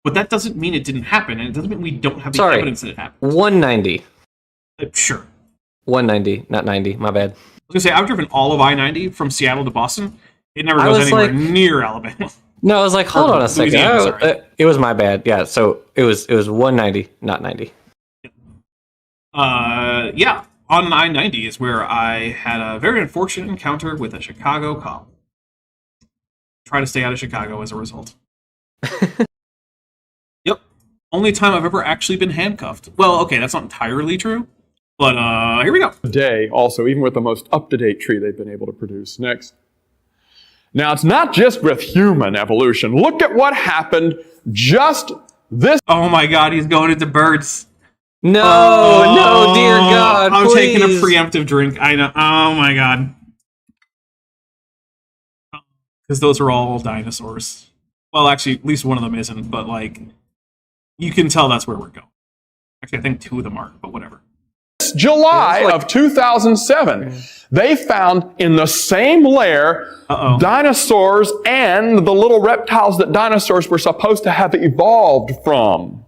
But that doesn't mean it didn't happen, and it doesn't mean we don't have the evidence that it happened. 190. Sure. 190, not 90, my bad. I was going to say, I've driven all of I-90 from Seattle to Boston. It never goes anywhere near Alabama. No, I was hold on a second. It was my bad. Yeah, so it was 190, not 90. Yeah. On I-90 is where I had a very unfortunate encounter with a Chicago cop. Try to stay out of Chicago as a result. Yep. Only time I've ever actually been handcuffed. Well, okay, that's not entirely true. But here we go. Today, also, even with the most up-to-date tree they've been able to produce. Next. Now, it's not just with human evolution. Look at what happened just this... Oh my god, he's going into birds. No, dear God, I'm please. taking a preemptive drink. I know. Oh my god. Because those are all dinosaurs. Well, actually, at least one of them isn't, but you can tell that's where we're going. Actually, I think two of them aren't, but whatever. July of 2007, they found in the same layer dinosaurs and the little reptiles that dinosaurs were supposed to have evolved from.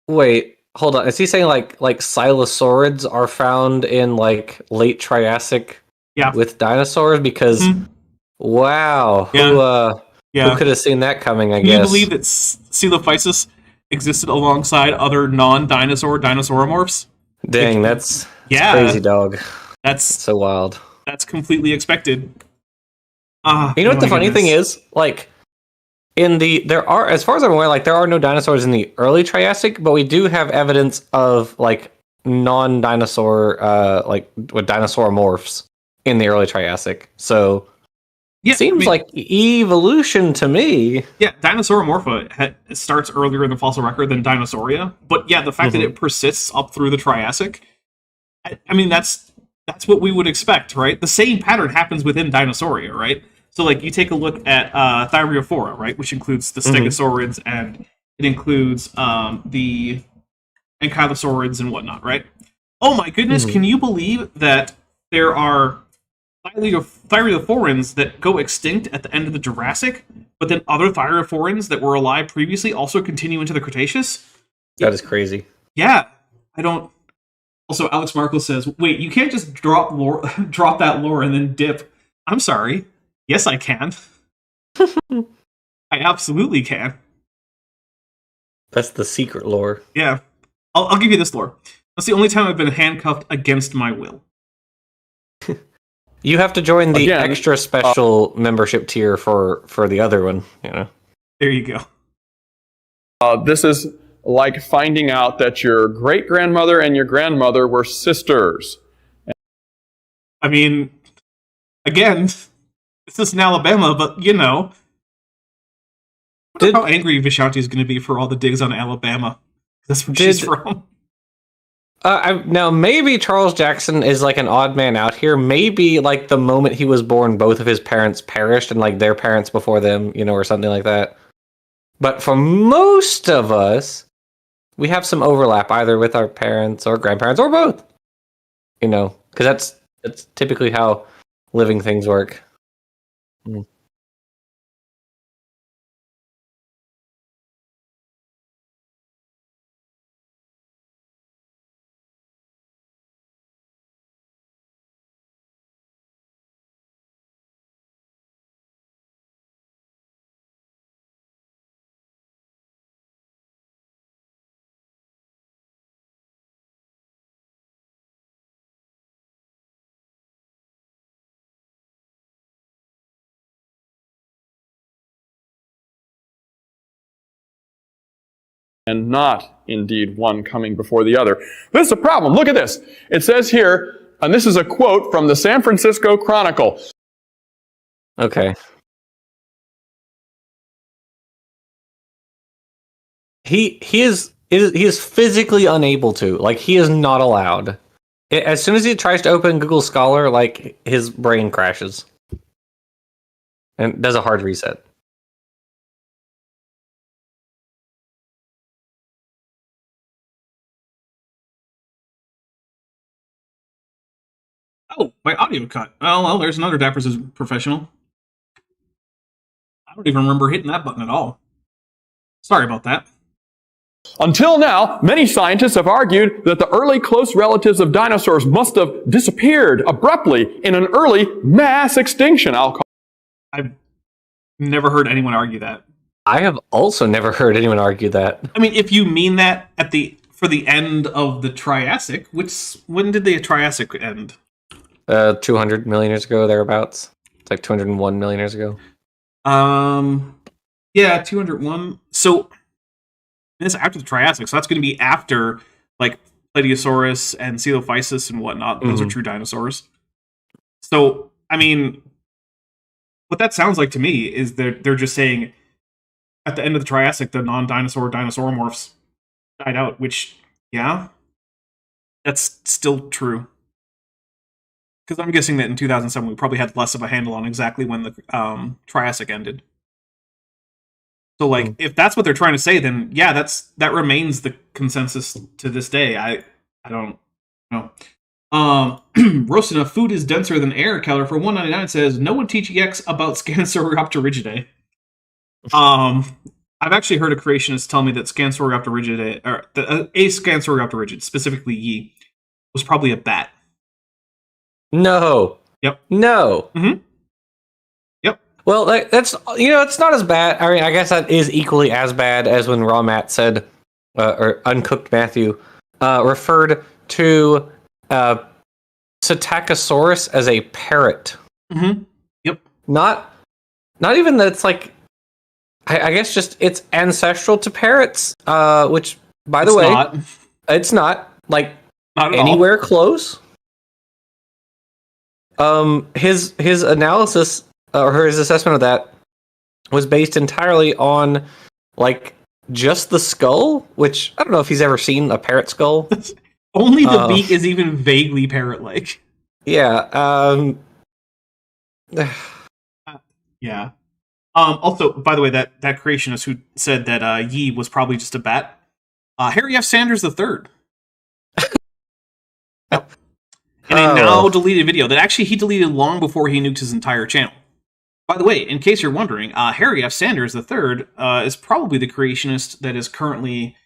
Wait, hold on. Is he saying silosaurids are found in late Triassic with dinosaurs? Because wow, who could have seen that coming, I guess. Can you believe that Coelophysis existed alongside other non-dinosaur dinosauromorphs? Dang, that's crazy, dog. That's so wild. That's completely expected. You know what the funny thing is? There are, as far as I'm aware, there are no dinosaurs in the early Triassic, but we do have evidence of non-dinosaur, dinosauromorphs in the early Triassic. So seems like evolution to me. Yeah, Dinosauromorpha starts earlier in the fossil record than Dinosauria, but the fact that it persists up through the Triassic, I mean that's what we would expect, right? The same pattern happens within Dinosauria, right? So, you take a look at Thyreophora, right, which includes the Stegosaurids, and it includes the Ankylosaurids and whatnot, right? Oh my goodness, can you believe that there are Thyreophorans that go extinct at the end of the Jurassic, but then other Thyreophorans that were alive previously also continue into the Cretaceous? That is crazy. Yeah, I don't Also, Alex Markle says, "Wait, you can't just drop drop that lore and then dip." I'm sorry. Yes, I can. I absolutely can. That's the secret lore. Yeah, I'll give you this lore. That's the only time I've been handcuffed against my will. You have to join the Again, extra special membership tier for the other one. You know. There you go. This is like finding out that your great-grandmother and your grandmother were sisters. I mean, again, this is in Alabama, but you know, how angry Vishanti is going to be for all the digs on Alabama. That's where she's from. Now, maybe Charles Jackson is like an odd man out here. Maybe like the moment he was born, both of his parents perished and like their parents before them, you know, or something like that. But for most of us, we have some overlap either with our parents or grandparents or both. You know, because that's typically how living things work. Mm. And not, indeed, one coming before the other. This is a problem. Look at this. It says here, and this is a quote from the San Francisco Chronicle. Okay. He is physically unable to. Like, he is not allowed. As soon as he tries to open Google Scholar, like, his brain crashes. And does a hard reset. Oh, my audio cut. Oh, well, there's another Dapper's professional. I don't even remember hitting that button at all. Sorry about that. Until now, many scientists have argued that the early close relatives of dinosaurs must have disappeared abruptly in an early mass extinction. I've never heard anyone argue that. I have also never heard anyone argue that. I mean, if you mean that for the end of the Triassic, when did the Triassic end? 200 million years ago, thereabouts. It's like 201 million years ago. Yeah, 201. So this is after the Triassic, so that's going to be after like Plesiosaurus and Coelophysis and whatnot. Those are true dinosaurs. So, I mean, what that sounds like to me is they're just saying at the end of the Triassic, the non-dinosaur dinosauromorphs died out, which, yeah, that's still true. Because I'm guessing that in 2007 we probably had less of a handle on exactly when the Triassic ended. So, like, if that's what they're trying to say, then yeah, that remains the consensus to this day. I don't know. Roast enough food is denser than air. Keller for 199 says no one teach EX about Scansauropterygidae. I've actually heard a creationist tell me that Scansauropterygidae, or a Scansauropterygidae, specifically Yi, was probably a bat. No. Yep. No. Mm-hmm. Yep. Well, that's, you know, it's not as bad. I mean, I guess that is equally as bad as when Raw Matt said, or Uncooked Matthew, referred to Psittacosaurus as a parrot. Mm-hmm. Yep. Not even that it's like, I guess just it's ancestral to parrots, which, by the way, it's not, like, not anywhere close. His analysis or his assessment of that was based entirely on like just the skull, which I don't know if he's ever seen a parrot skull. Only the beak is even vaguely parrot-like. Yeah. Yeah. Also, by the way, that creationist who said that Yi was probably just a bat, Harry F. Sanders III. In a now deleted video that actually he deleted long before he nuked his entire channel. By the way, in case you're wondering, Harry F. Sanders III is probably the creationist that is currently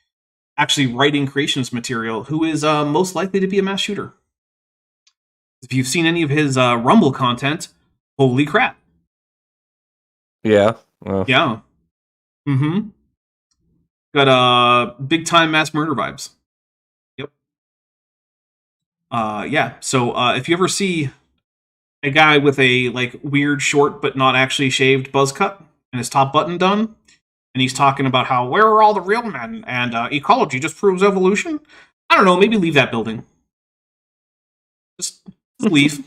actually writing creationist material, who is most likely to be a mass shooter. If you've seen any of his Rumble content, holy crap. Yeah. Well, Yeah. Mm-hmm. Got big time mass murder vibes. Yep. Yeah. So if you ever see a guy with a like weird short but not actually shaved buzz cut and his top button done, and he's talking about how where are all the real men and ecology just proves evolution, I don't know, maybe leave that building. Just leave.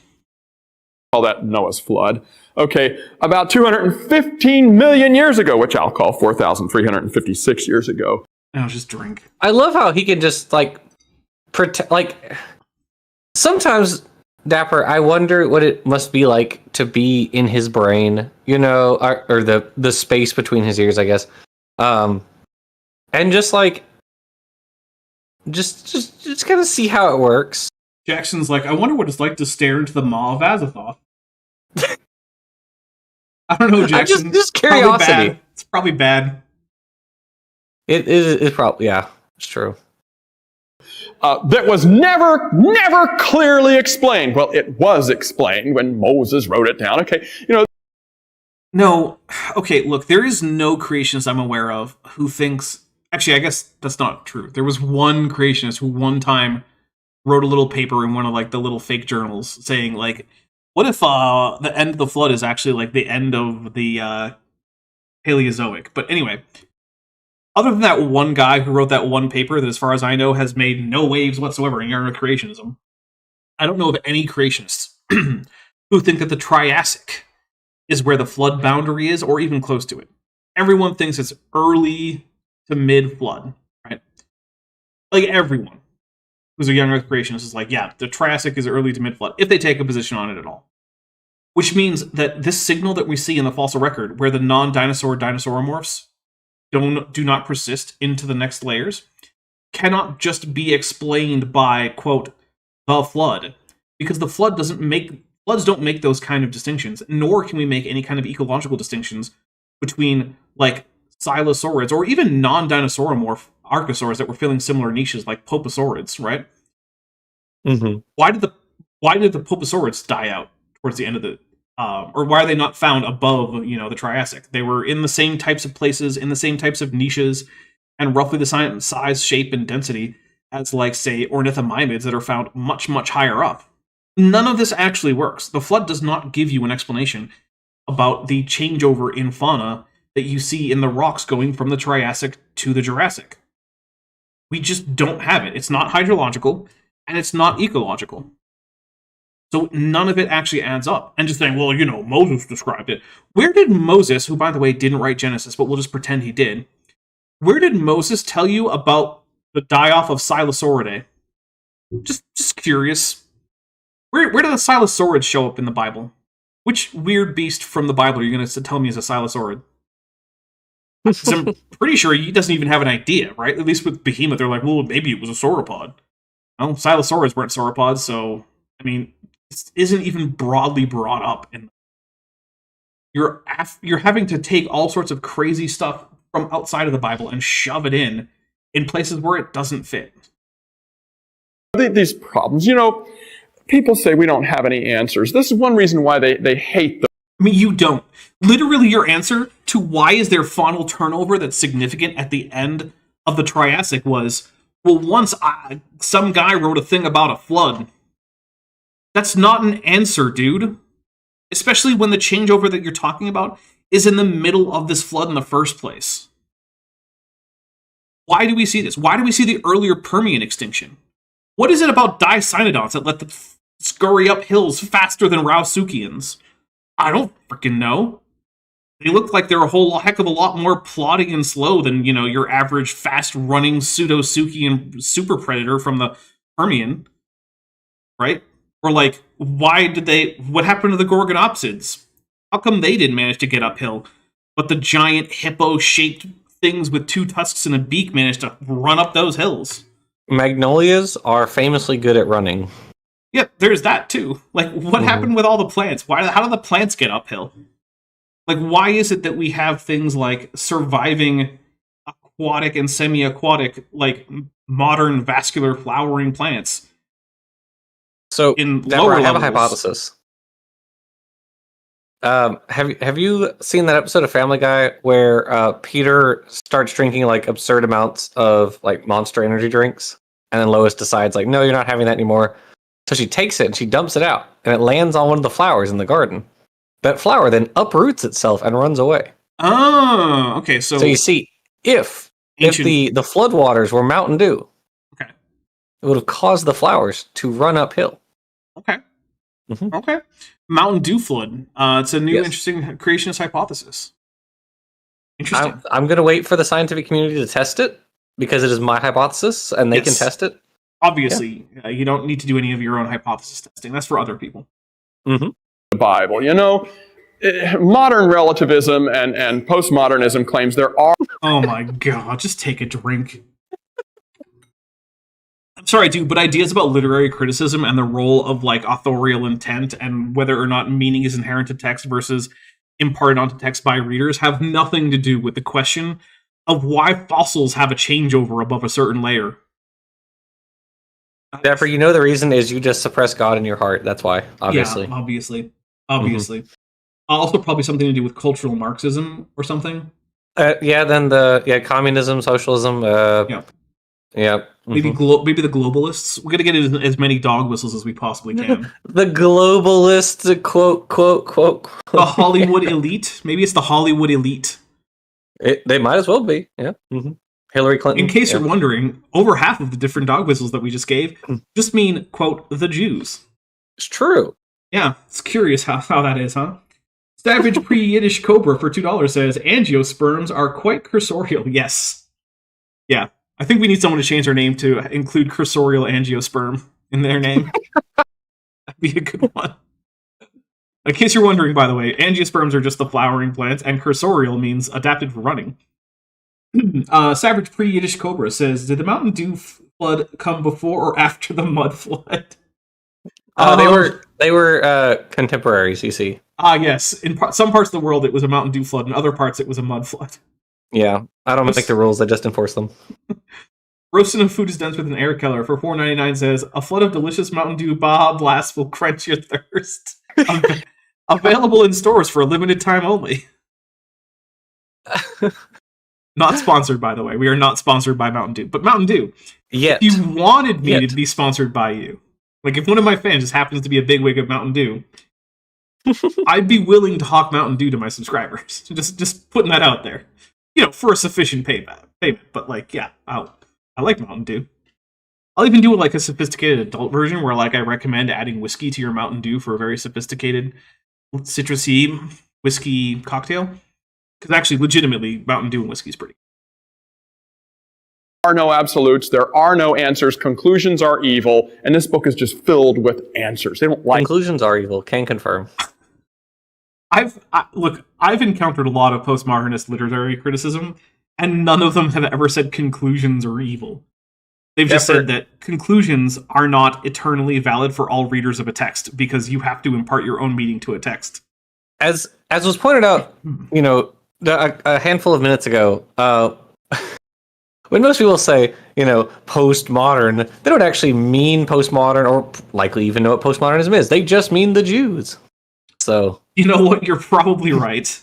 Call that Noah's flood. Okay, about 215 million years ago, which I'll call 4,356 years ago. No, just drink. I love how he can just like pretend. Like sometimes, Dapper, I wonder what it must be like to be in his brain, you know, or the space between his ears, I guess, and just like just kind of see how it works. Jackson's like, I wonder what it's like to stare into the maw of Azathoth. I don't know, Jackson. Just curiosity. Probably it's probably bad. It is. It's probably it's true. That was never clearly explained. Well, it was explained when Moses wrote it down. Okay, No, okay, look, there is no creationist I'm aware of who thinks... Actually, I guess that's not true. There was one creationist who one time wrote a little paper in one of, like, the little fake journals saying, like, what if the end of the flood is actually, like, the end of the Paleozoic? But anyway, other than that one guy who wrote that one paper that, as far as I know, has made no waves whatsoever in young Earth creationism, I don't know of any creationists who think that the Triassic is where the flood boundary is, or even close to it. Everyone thinks it's early to mid-flood, right? Like, everyone who's a young Earth creationist is like, yeah, the Triassic is early to mid-flood, if they take a position on it at all. Which means that this signal that we see in the fossil record, where the non-dinosaur dinosauromorphs do not persist into the next layers, cannot just be explained by, quote, the flood. Because the flood floods don't make those kind of distinctions, nor can we make any kind of ecological distinctions between, like, silosaurids, or even non-dinosauromorph archosaurs that were filling similar niches, like poposaurids, right? Mm-hmm. Why did the poposaurids die out towards the end of the... or why are they not found above, the Triassic? They were in the same types of places, in the same types of niches, and roughly the size, shape, and density as, like, say, ornithomimids that are found much, much higher up. None of this actually works. The flood does not give you an explanation about the changeover in fauna that you see in the rocks going from the Triassic to the Jurassic. We just don't have it. It's not hydrological, and it's not ecological. So none of it actually adds up. And just saying, well, Moses described it. Where did Moses, who, by the way, didn't write Genesis, but we'll just pretend he did, where did Moses tell you about the die-off of Silosauridae? Just curious. Where do the Silosaurids show up in the Bible? Which weird beast from the Bible are you going to tell me is a Silosaurid? I'm pretty sure he doesn't even have an idea, right? At least with Behemoth, they're like, well, maybe it was a sauropod. Well, Silosaurids weren't sauropods, so, I mean, this isn't even broadly brought up. You're having to take all sorts of crazy stuff from outside of the Bible and shove it in places where it doesn't fit. these problems, people say we don't have any answers. This is one reason why they hate them. I mean, you don't. Literally, your answer to why is there faunal turnover that's significant at the end of the Triassic was, well, once some guy wrote a thing about a flood. That's not an answer, dude. Especially when the changeover that you're talking about is in the middle of this flood in the first place. Why do we see this? Why do we see the earlier Permian extinction? What is it about dicynodonts that let them scurry up hills faster than Rausuchians? I don't freaking know. They look like they're a whole heck of a lot more plodding and slow than, your average fast-running pseudo-Suchian super predator from the Permian. Right? Or like, what happened to the Gorgonopsids? How come they didn't manage to get uphill, but the giant hippo-shaped things with two tusks and a beak managed to run up those hills? Magnolias are famously good at running. Yep, there's that too. Like, what happened with all the plants? How do the plants get uphill? Like, why is it that we have things like surviving aquatic and semi-aquatic, like modern vascular flowering plants. So, In Deborah, lower I have a levels- hypothesis. Have you seen that episode of Family Guy where Peter starts drinking like absurd amounts of like Monster energy drinks, and then Lois decides like, no, you're not having that anymore. So she takes it and she dumps it out, and it lands on one of the flowers in the garden. That flower then uproots itself and runs away. Oh, okay. So So you see, if Ancient- the floodwaters were Mountain Dew, Okay. it would have caused the flowers to run uphill. Okay. Mhm. Okay. Mountain Dew flood. It's a new Yes. interesting creationist hypothesis. Interesting. I'm going to wait for the scientific community to test it because it is my hypothesis and they can Yes. test it. Obviously, you don't need to do any of your own hypothesis testing. That's for other people. The Bible. Modern relativism and postmodernism claims there are Oh my god, just take a drink. I'm sorry, dude, but ideas about literary criticism and the role of like authorial intent and whether or not meaning is inherent to text versus imparted onto text by readers have nothing to do with the question of why fossils have a changeover above a certain layer. Therefore, you know the reason is you just suppress God in your heart. That's why, obviously. Yeah, obviously. Also, probably something to do with cultural Marxism or something. Then communism, socialism. Yeah. Maybe maybe the globalists. We're gonna get as many dog whistles as we possibly can. The globalists, quote. The Hollywood elite. Maybe it's the Hollywood elite. They might as well be. Yeah. Hillary Clinton. In case you're wondering, over half of the different dog whistles that we just gave just mean, quote, the Jews. It's true. Yeah, it's curious how that is, huh? Savage Pre-Yiddish Cobra for $2 says, angiosperms are quite cursorial. Yes. Yeah. I think we need someone to change their name to include cursorial angiosperm in their name. That'd be a good one. In case you're wondering, by the way, angiosperms are just the flowering plants, and cursorial means adapted for running. Savage Pre-Yiddish Cobra says, did the Mountain Dew flood come before or after the mud flood? They were contemporaries, you see. Yes. In some parts of the world, it was a Mountain Dew flood. In other parts, it was a mud flood. Yeah, I don't make the rules; I just enforce them. Roasting of food is dense with an air killer for $4.99 says, a flood of delicious Mountain Dew Baja Blast will quench your thirst. Available in stores for a limited time only. Not sponsored, by the way. We are not sponsored by Mountain Dew. But Mountain Dew, Yet. if you wanted me Yet. to be sponsored by you, like if one of my fans just happens to be a bigwig of Mountain Dew, I'd be willing to hawk Mountain Dew to my subscribers. Just putting that out there. For a sufficient payment. But I like Mountain Dew. I'll even do like a sophisticated adult version where like I recommend adding whiskey to your Mountain Dew for a very sophisticated citrusy whiskey cocktail. Because actually, legitimately, Mountain Dew and whiskey is pretty. There are no absolutes. There are no answers. Conclusions are evil. And this book is just filled with answers. They don't like Conclusions are evil. Can confirm. I've encountered a lot of postmodernist literary criticism, and none of them have ever said conclusions are evil. They've just said that conclusions are not eternally valid for all readers of a text because you have to impart your own meaning to a text. As was pointed out, a handful of minutes ago, when most people say, postmodern, they don't actually mean postmodern or likely even know what postmodernism is. They just mean the Jews. So you know what? You're probably right.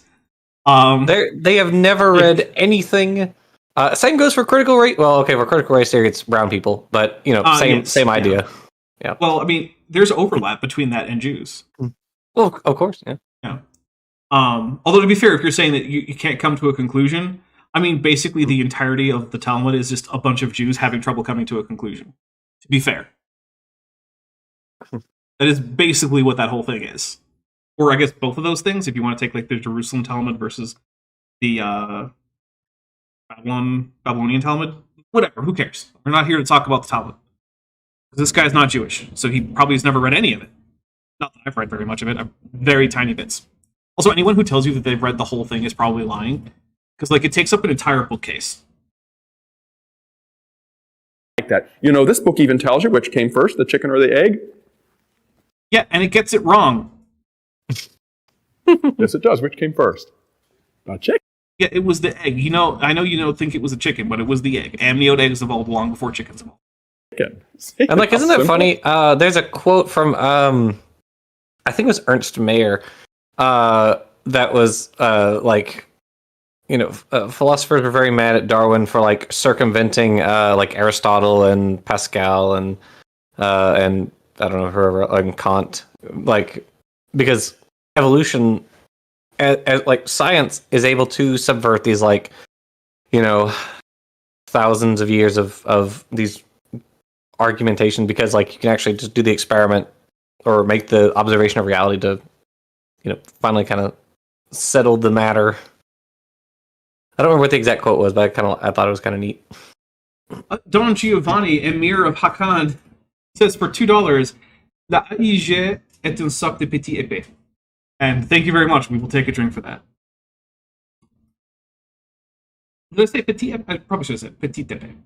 They have never read anything. Same goes for critical race. Well, okay, for critical race theory, it's brown people, but same idea. Yeah. Well, I mean, there's overlap between that and Jews. Well, of course, yeah. Yeah. Although to be fair, if you're saying that you can't come to a conclusion, I mean, basically the entirety of the Talmud is just a bunch of Jews having trouble coming to a conclusion. To be fair, that is basically what that whole thing is. Or I guess both of those things, if you want to take like the Jerusalem Talmud versus the Babylonian Talmud. Whatever, who cares? We're not here to talk about the Talmud. This guy's not Jewish, so he probably has never read any of it. Not that I've read very much of it, very tiny bits. Also, anyone who tells you that they've read the whole thing is probably lying, because it takes up an entire bookcase. like that. This book even tells you which came first, the chicken or the egg. Yeah, and it gets it wrong. Yes, it does. Which came first? Not chicken. Yeah, it was the egg. I know you don't think it was a chicken, but it was the egg. Amniote eggs evolved long before chickens evolved. And like, isn't it funny? There's a quote from I think it was Ernst Mayr, that was like, philosophers were very mad at Darwin for like circumventing like Aristotle and Pascal and I don't know whoever, and Kant, like, because evolution, as like science, is able to subvert these like thousands of years of these argumentation, because like you can actually just do the experiment or make the observation of reality to finally kind of settle the matter. I don't remember what the exact quote was, but I thought it was kind of neat. Don Giovanni, Emir of Hakan, says for $2, La AIG est un sac de petit épée. And thank you very much. We will take a drink for that. Did I say petit épée? I probably should have said petit épée.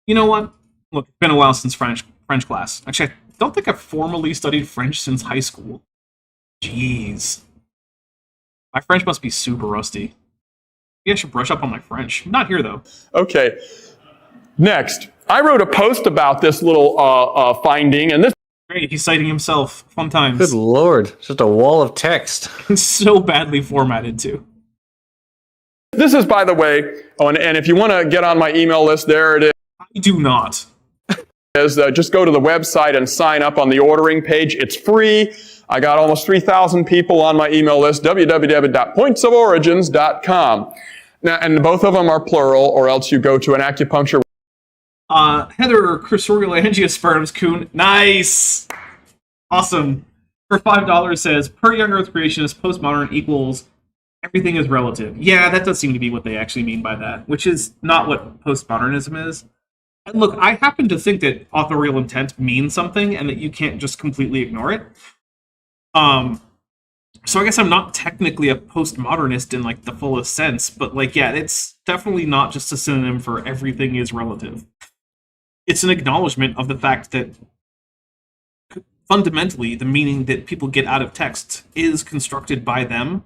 You know what? Look, it's been a while since French class. Actually, I don't think I've formally studied French since high school. Jeez. My French must be super rusty. Maybe I should brush up on my French. Not here, though. Okay. Next, I wrote a post about this little finding, and this. Great, he's citing himself. Fun times. Good lord, just a wall of text. It's so badly formatted, too. This is, by the way, and if you want to get on my email list, there it is. I do not. Just go to the website and sign up on the ordering page. It's free. I got almost 3,000 people on my email list, www.pointsoforigins.com. Now, and both of them are plural, or else you go to an acupuncture. Heather cursorial angiosperms, Kuhn. Nice! Awesome. For $5 says, per young earth creationist, postmodern equals everything is relative. Yeah, that does seem to be what they actually mean by that, which is not what postmodernism is. And look, I happen to think that authorial intent means something and that you can't just completely ignore it. So I guess I'm not technically a postmodernist in like the fullest sense, but like, yeah, it's definitely not just a synonym for everything is relative. It's an acknowledgement of the fact that fundamentally the meaning that people get out of text is constructed by them,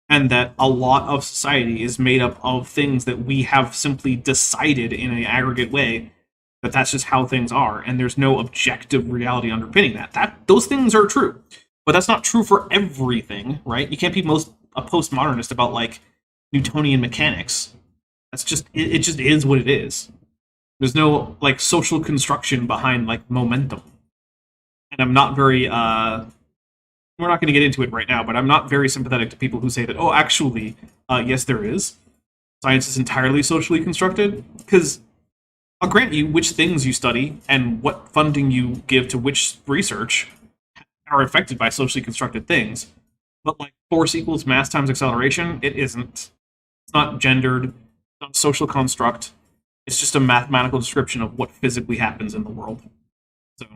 and that a lot of society is made up of things that we have simply decided in an aggregate way that that's just how things are, and there's no objective reality underpinning that. Those things are true, but that's not true for everything, right? You can't be a postmodernist about like Newtonian mechanics. That's just it just is what it is. There's no like social construction behind like momentum. And I'm not very we're not going to get into it right now, but I'm not very sympathetic to people who say that, oh, actually, yes, there is. Science is entirely socially constructed, because I'll grant you which things you study and what funding you give to which research are affected by socially constructed things. But like force equals mass times acceleration, it isn't. It's not gendered. It's not a social construct. It's just a mathematical description of what physically happens in the world. So,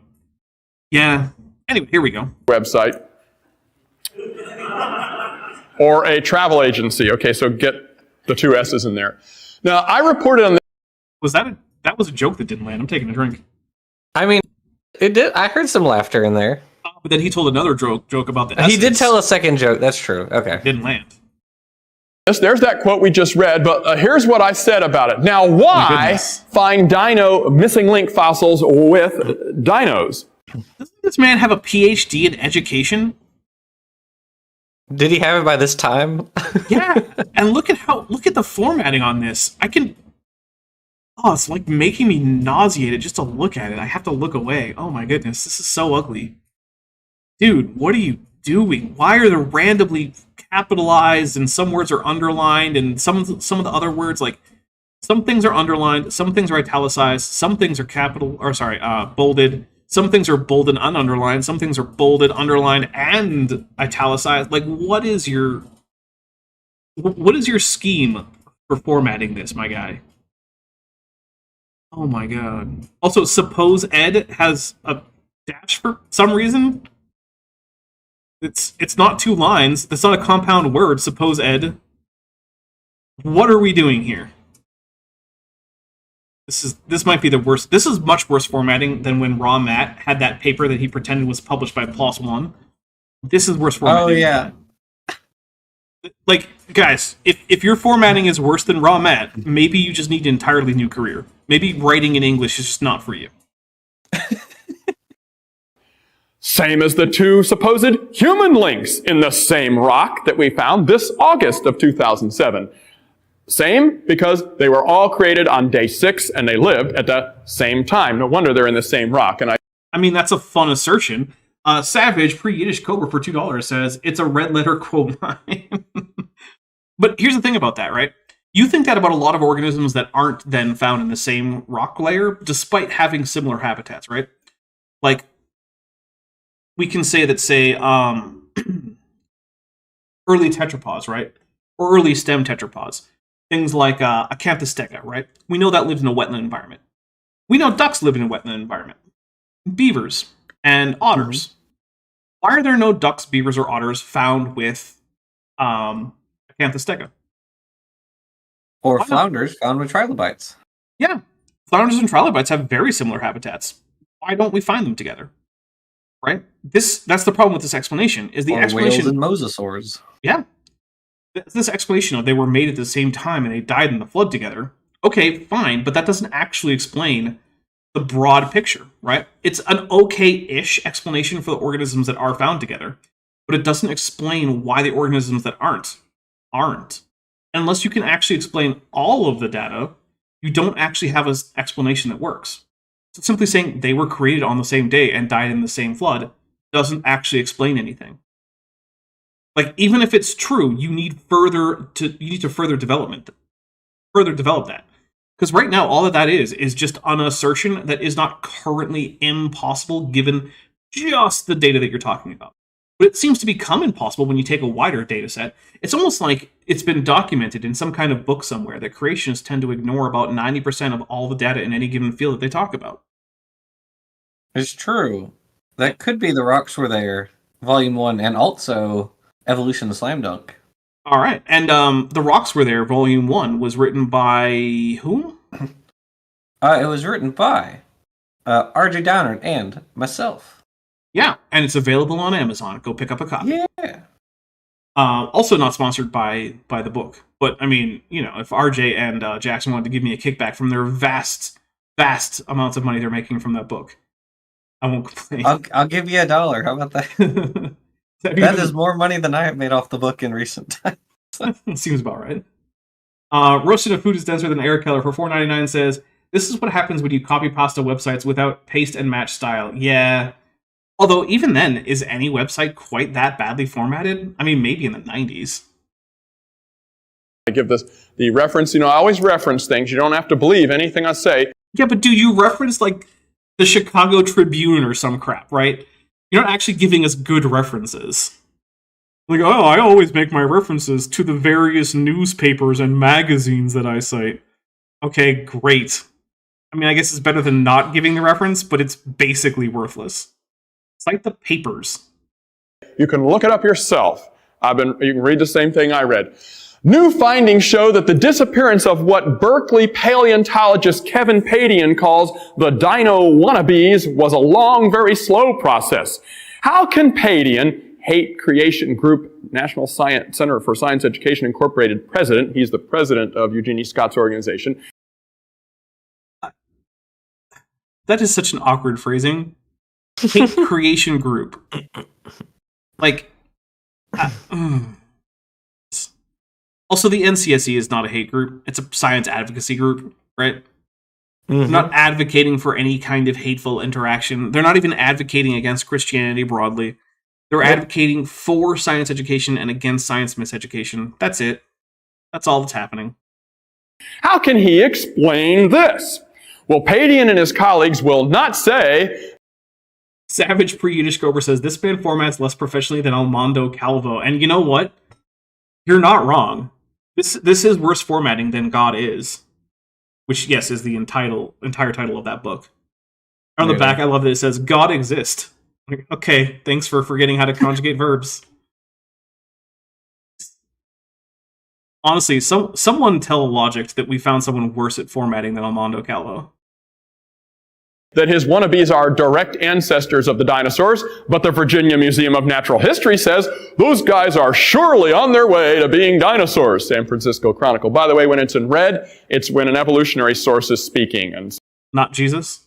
yeah. Anyway, here we go. Website. Or a travel agency. Okay, so get the two S's in there. Now, I reported on this. That was a joke that didn't land. I'm taking a drink. I mean, it did. I heard some laughter in there. But then he told another joke about the S's. He did tell a second joke. That's true. Okay. Didn't land. There's that quote we just read, but here's what I said about it. Now, why find missing link fossils with dinos? Doesn't this man have a PhD in education? Did he have it by this time? Yeah, and look at the formatting on this. It's like making me nauseated just to look at it. I have to look away. Oh my goodness, this is so ugly. Dude, what are you doing? Why are they randomly capitalized and some words are underlined and some of the other words, like some things are underlined, some things are italicized, some things are bolded. Some things are bolded and underlined. Some things are bolded, underlined, and italicized. Like, what is your scheme for formatting this, my guy? Oh my god. Also, suppose Ed has a dash for some reason. It's not two lines. That's not a compound word. Suppose Ed. What are we doing here? This might be the worst. This is much worse formatting than when Raw Matt had that paper that he pretended was published by PLOS ONE. This is worse formatting. Oh yeah. Like, guys, if your formatting is worse than raw mat, maybe you just need an entirely new career. Maybe writing in English is just not for you. Same as the two supposed human links in the same rock that we found this August of 2007. Same because they were all created on day 6 and they lived at the same time. No wonder they're in the same rock. And I mean, that's a fun assertion. Savage, pre-Yiddish Cobra for $2 says, it's a red letter quote line. But here's the thing about that, right? You think that about a lot of organisms that aren't then found in the same rock layer, despite having similar habitats, right? Like, we can say that, say, early tetrapods, right? Or early stem tetrapods. Things like Acanthosteca, right? We know that lived in a wetland environment. We know ducks live in a wetland environment. Beavers and otters. Why are there no ducks, beavers, or otters found with Acanthosteca? Or flounders found with trilobites. Yeah. Flounders and trilobites have very similar habitats. Why don't we find them together? Right? That's the problem with this explanation. Is the or explanation whales and mosasaurs. Yeah. This explanation of they were made at the same time and they died in the flood together. Okay, fine, but that doesn't actually explain the broad picture, right? It's an okay-ish explanation for the organisms that are found together, but it doesn't explain why the organisms that aren't. Unless you can actually explain all of the data, you don't actually have an explanation that works. So simply saying they were created on the same day and died in the same flood doesn't actually explain anything. Like, even if it's true, you need to further develop that. Because right now, all that is just an assertion that is not currently impossible given just the data that you're talking about. But it seems to become impossible when you take a wider data set. It's almost like it's been documented in some kind of book somewhere that creationists tend to ignore about 90% of all the data in any given field that they talk about. It's true. That could be The Rocks Were There, Volume 1, and also Evolution of Slam Dunk. All right. And The Rocks Were There, Volume 1, was written by who? It was written by R.J. Downard and myself. Yeah, and it's available on Amazon. Go pick up a copy. Yeah. Also not sponsored by the book. But, I mean, you know, if RJ and Jackson wanted to give me a kickback from their vast amounts of money they're making from that book, I won't complain. I'll give you $1. How about that? That is more money than I have made off the book in recent times. Seems about right. Roasted of Food is Denser Than Air Keller for $4.99 says, this is what happens when you copy pasta websites without paste and match style. Yeah. Although, even then, is any website quite that badly formatted? I mean, maybe in the 90s. I give the reference, I always reference things. You don't have to believe anything I say. Yeah, but do you reference, like, the Chicago Tribune or some crap, right? You're not actually giving us good references. Like, oh, I always make my references to the various newspapers and magazines that I cite. Okay, great. I mean, I guess it's better than not giving the reference, but it's basically worthless. Cite the papers. You can look it up yourself. You can read the same thing I read. New findings show that the disappearance of what Berkeley paleontologist Kevin Padian calls the dino wannabes was a long, very slow process. How can Padian, Hate Creation Group, National Science Center for Science Education Incorporated president, he's the president of Eugenie Scott's organization. That is such an awkward phrasing. Hate Creation Group. Like, also, the NCSE is not a hate group. It's a science advocacy group, right? Mm-hmm. They're not advocating for any kind of hateful interaction. They're not even advocating against Christianity broadly. They're advocating for science education and against science miseducation. That's it. That's all that's happening. How can he explain this? Well, Padian and his colleagues will not say... Savage pre-Yiddish Cobra says, this band formats less professionally than Armando Calvo. And you know what? You're not wrong. This is worse formatting than God Is. Which, yes, is the entire title of that book. On the back, I love that it says, God Exist. Like, okay, thanks for forgetting how to conjugate verbs. Honestly, someone tell Logic that we found someone worse at formatting than Armando Calvo. that his wannabes are direct ancestors of the dinosaurs, but the Virginia Museum of Natural History says those guys are surely on their way to being dinosaurs. San Francisco Chronicle. By the way, when it's in red, it's when an evolutionary source is speaking. And Not Jesus?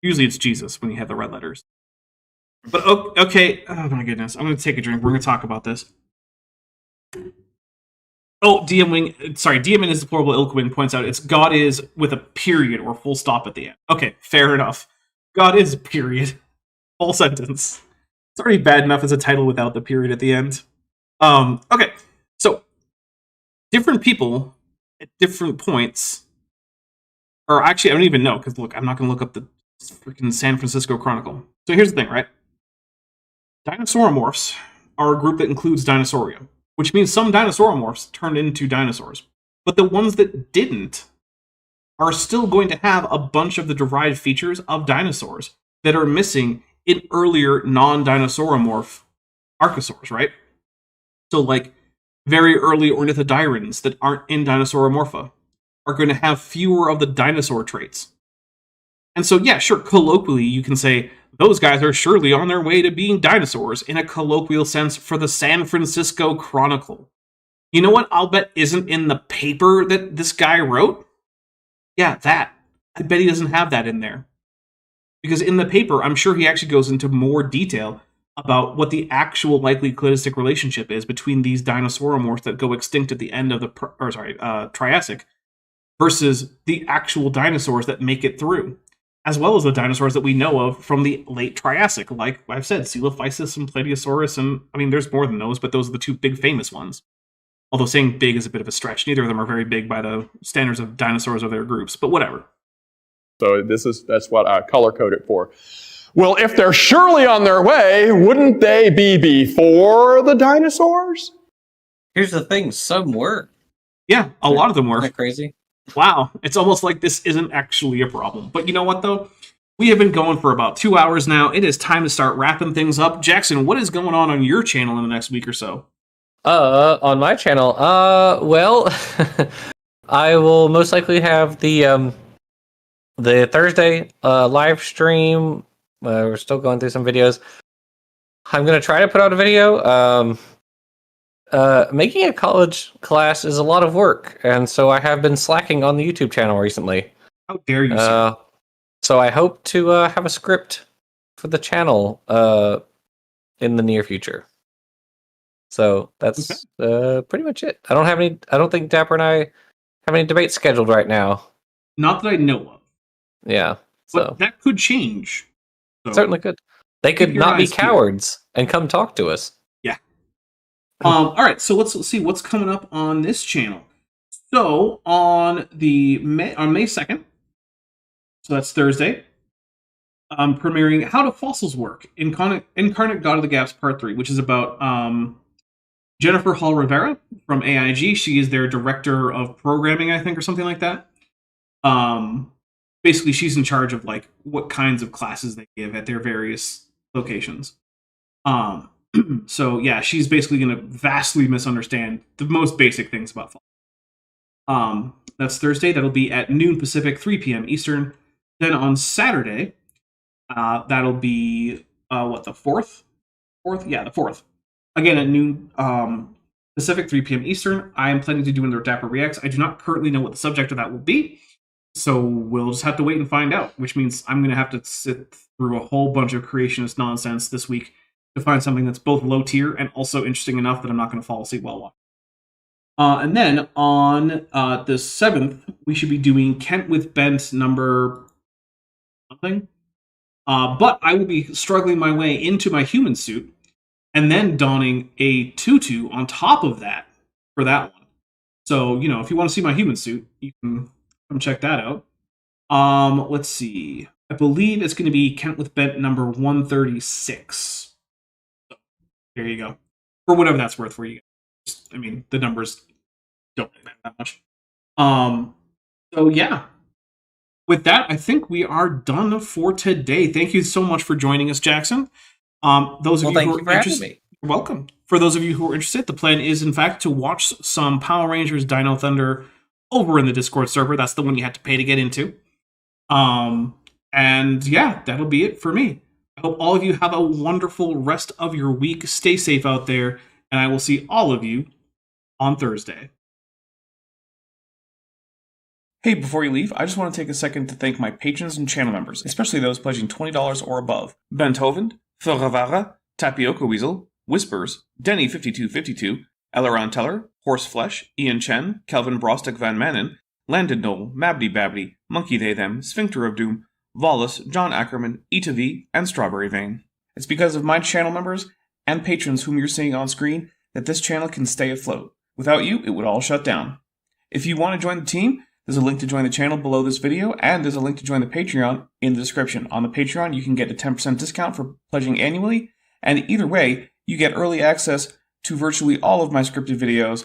Usually it's Jesus when you have the red letters. But okay, oh my goodness. I'm going to take a drink. We're going to talk about this. Oh, Diamin is deplorable. Ilkwin points out it's God is with a period or full stop at the end. Okay, fair enough. God is period. Full sentence. It's already bad enough as a title without the period at the end. Okay, so different people at different points, or actually I don't even know, because look, I'm not going to look up the freaking San Francisco Chronicle. So here's the thing, right? Dinosauromorphs are a group that includes Dinosauria, which means some dinosauromorphs turned into dinosaurs. But the ones that didn't are still going to have a bunch of the derived features of dinosaurs that are missing in earlier non-dinosauromorph archosaurs, right? So like very early ornithodyrans that aren't in Dinosauromorpha are going to have fewer of the dinosaur traits. And so, yeah, sure, colloquially you can say those guys are surely on their way to being dinosaurs in a colloquial sense for the San Francisco Chronicle. You know what I'll bet isn't in the paper that this guy wrote? Yeah, that. I bet he doesn't have that in there. Because in the paper, I'm sure he actually goes into more detail about what the actual likely cladistic relationship is between these dinosauromorphs that go extinct at the end of the Triassic versus the actual dinosaurs that make it through, as well as the dinosaurs that we know of from the late Triassic, like I've said, Coelophysis and Plateosaurus, and I mean, there's more than those, but those are the two big famous ones. Although saying big is a bit of a stretch. Neither of them are very big by the standards of dinosaurs or their groups, but whatever. So that's what I color-coded for. Well, if they're surely on their way, wouldn't they be before the dinosaurs? Here's the thing, some were. Yeah, a lot of them were. Isn't that crazy? Wow, it's almost like this isn't actually a problem. But you know what, though? We have been going for about 2 hours now. It is time to start wrapping things up. Jackson, what is going on your channel in the next week or so? On my channel, well, I will most likely have the Thursday live stream. We're still going through some videos. I'm going to try to put out a video. Making a college class is a lot of work, and so I have been slacking on the YouTube channel recently. How dare you, sir? So I hope to have a script for the channel in the near future. So that's pretty much it. I don't think Dapper and I have any debates scheduled right now. Not that I know of. Yeah. But So that could change. So, certainly could. They could your not be eyes peeled. cowards and come talk to us. Yeah. All right, so let's see what's coming up on this channel. So on May 2nd, so that's Thursday, premiering How Do Fossils Work? Incarnate God of the Gaps Part 3, which is about Jennifer Hall Rivera from AIG. She is their director of programming, I think, or something like that. Basically, she's in charge of like what kinds of classes they give at their various locations. So yeah, she's basically going to vastly misunderstand the most basic things about fossils. That's Thursday. That'll be at noon Pacific, 3 p.m. Eastern. Then on Saturday, that'll be the 4th? Yeah, the 4th. Again at noon Pacific, 3 p.m. Eastern. I am planning to do another Dapper Reacts. I do not currently know what the subject of that will be, so we'll just have to wait and find out, which means I'm going to have to sit through a whole bunch of creationist nonsense this week to find something that's both low tier and also interesting enough that I'm not going to fall asleep while watching. And then on the 7th, we should be doing Kent with Bent number something. But I will be struggling my way into my human suit and then donning a tutu on top of that for that one. So, you know, if you want to see my human suit, you can come check that out. Let's see. I believe it's going to be Kent with Bent number 136. So, there you go. For whatever that's worth for you guys. I mean, the numbers don't really matter that much. So yeah. With that, I think we are done for today. Thank you so much for joining us, Jackson. Those of you who are interested, you're welcome. For those of you who are interested, the plan is, in fact, to watch some Power Rangers Dino Thunder over in the Discord server. That's the one you had to pay to get into. And yeah, that'll be it for me. I hope all of you have a wonderful rest of your week. Stay safe out there, and I will see all of you on Thursday. Hey, before you leave, I just want to take a second to thank my patrons and channel members, especially those pledging $20 or above. Benthoven, Thuravara, Tapioca Weasel, Whispers, Denny5252, Eleron Teller, Horseflesh, Ian Chen, Kelvin Brostek Van Manen, Landon Knoll, Mabdy Babdy, Monkey They Them, Sphincter of Doom, Vollus, John Ackerman, Eta V, and Strawberry Vein. It's because of my channel members and patrons whom you're seeing on screen that this channel can stay afloat. Without you, it would all shut down. If you want to join the team, there's a link to join the channel below this video, and there's a link to join the Patreon in the description. On the Patreon, you can get a 10% discount for pledging annually, and either way, you get early access to virtually all of my scripted videos,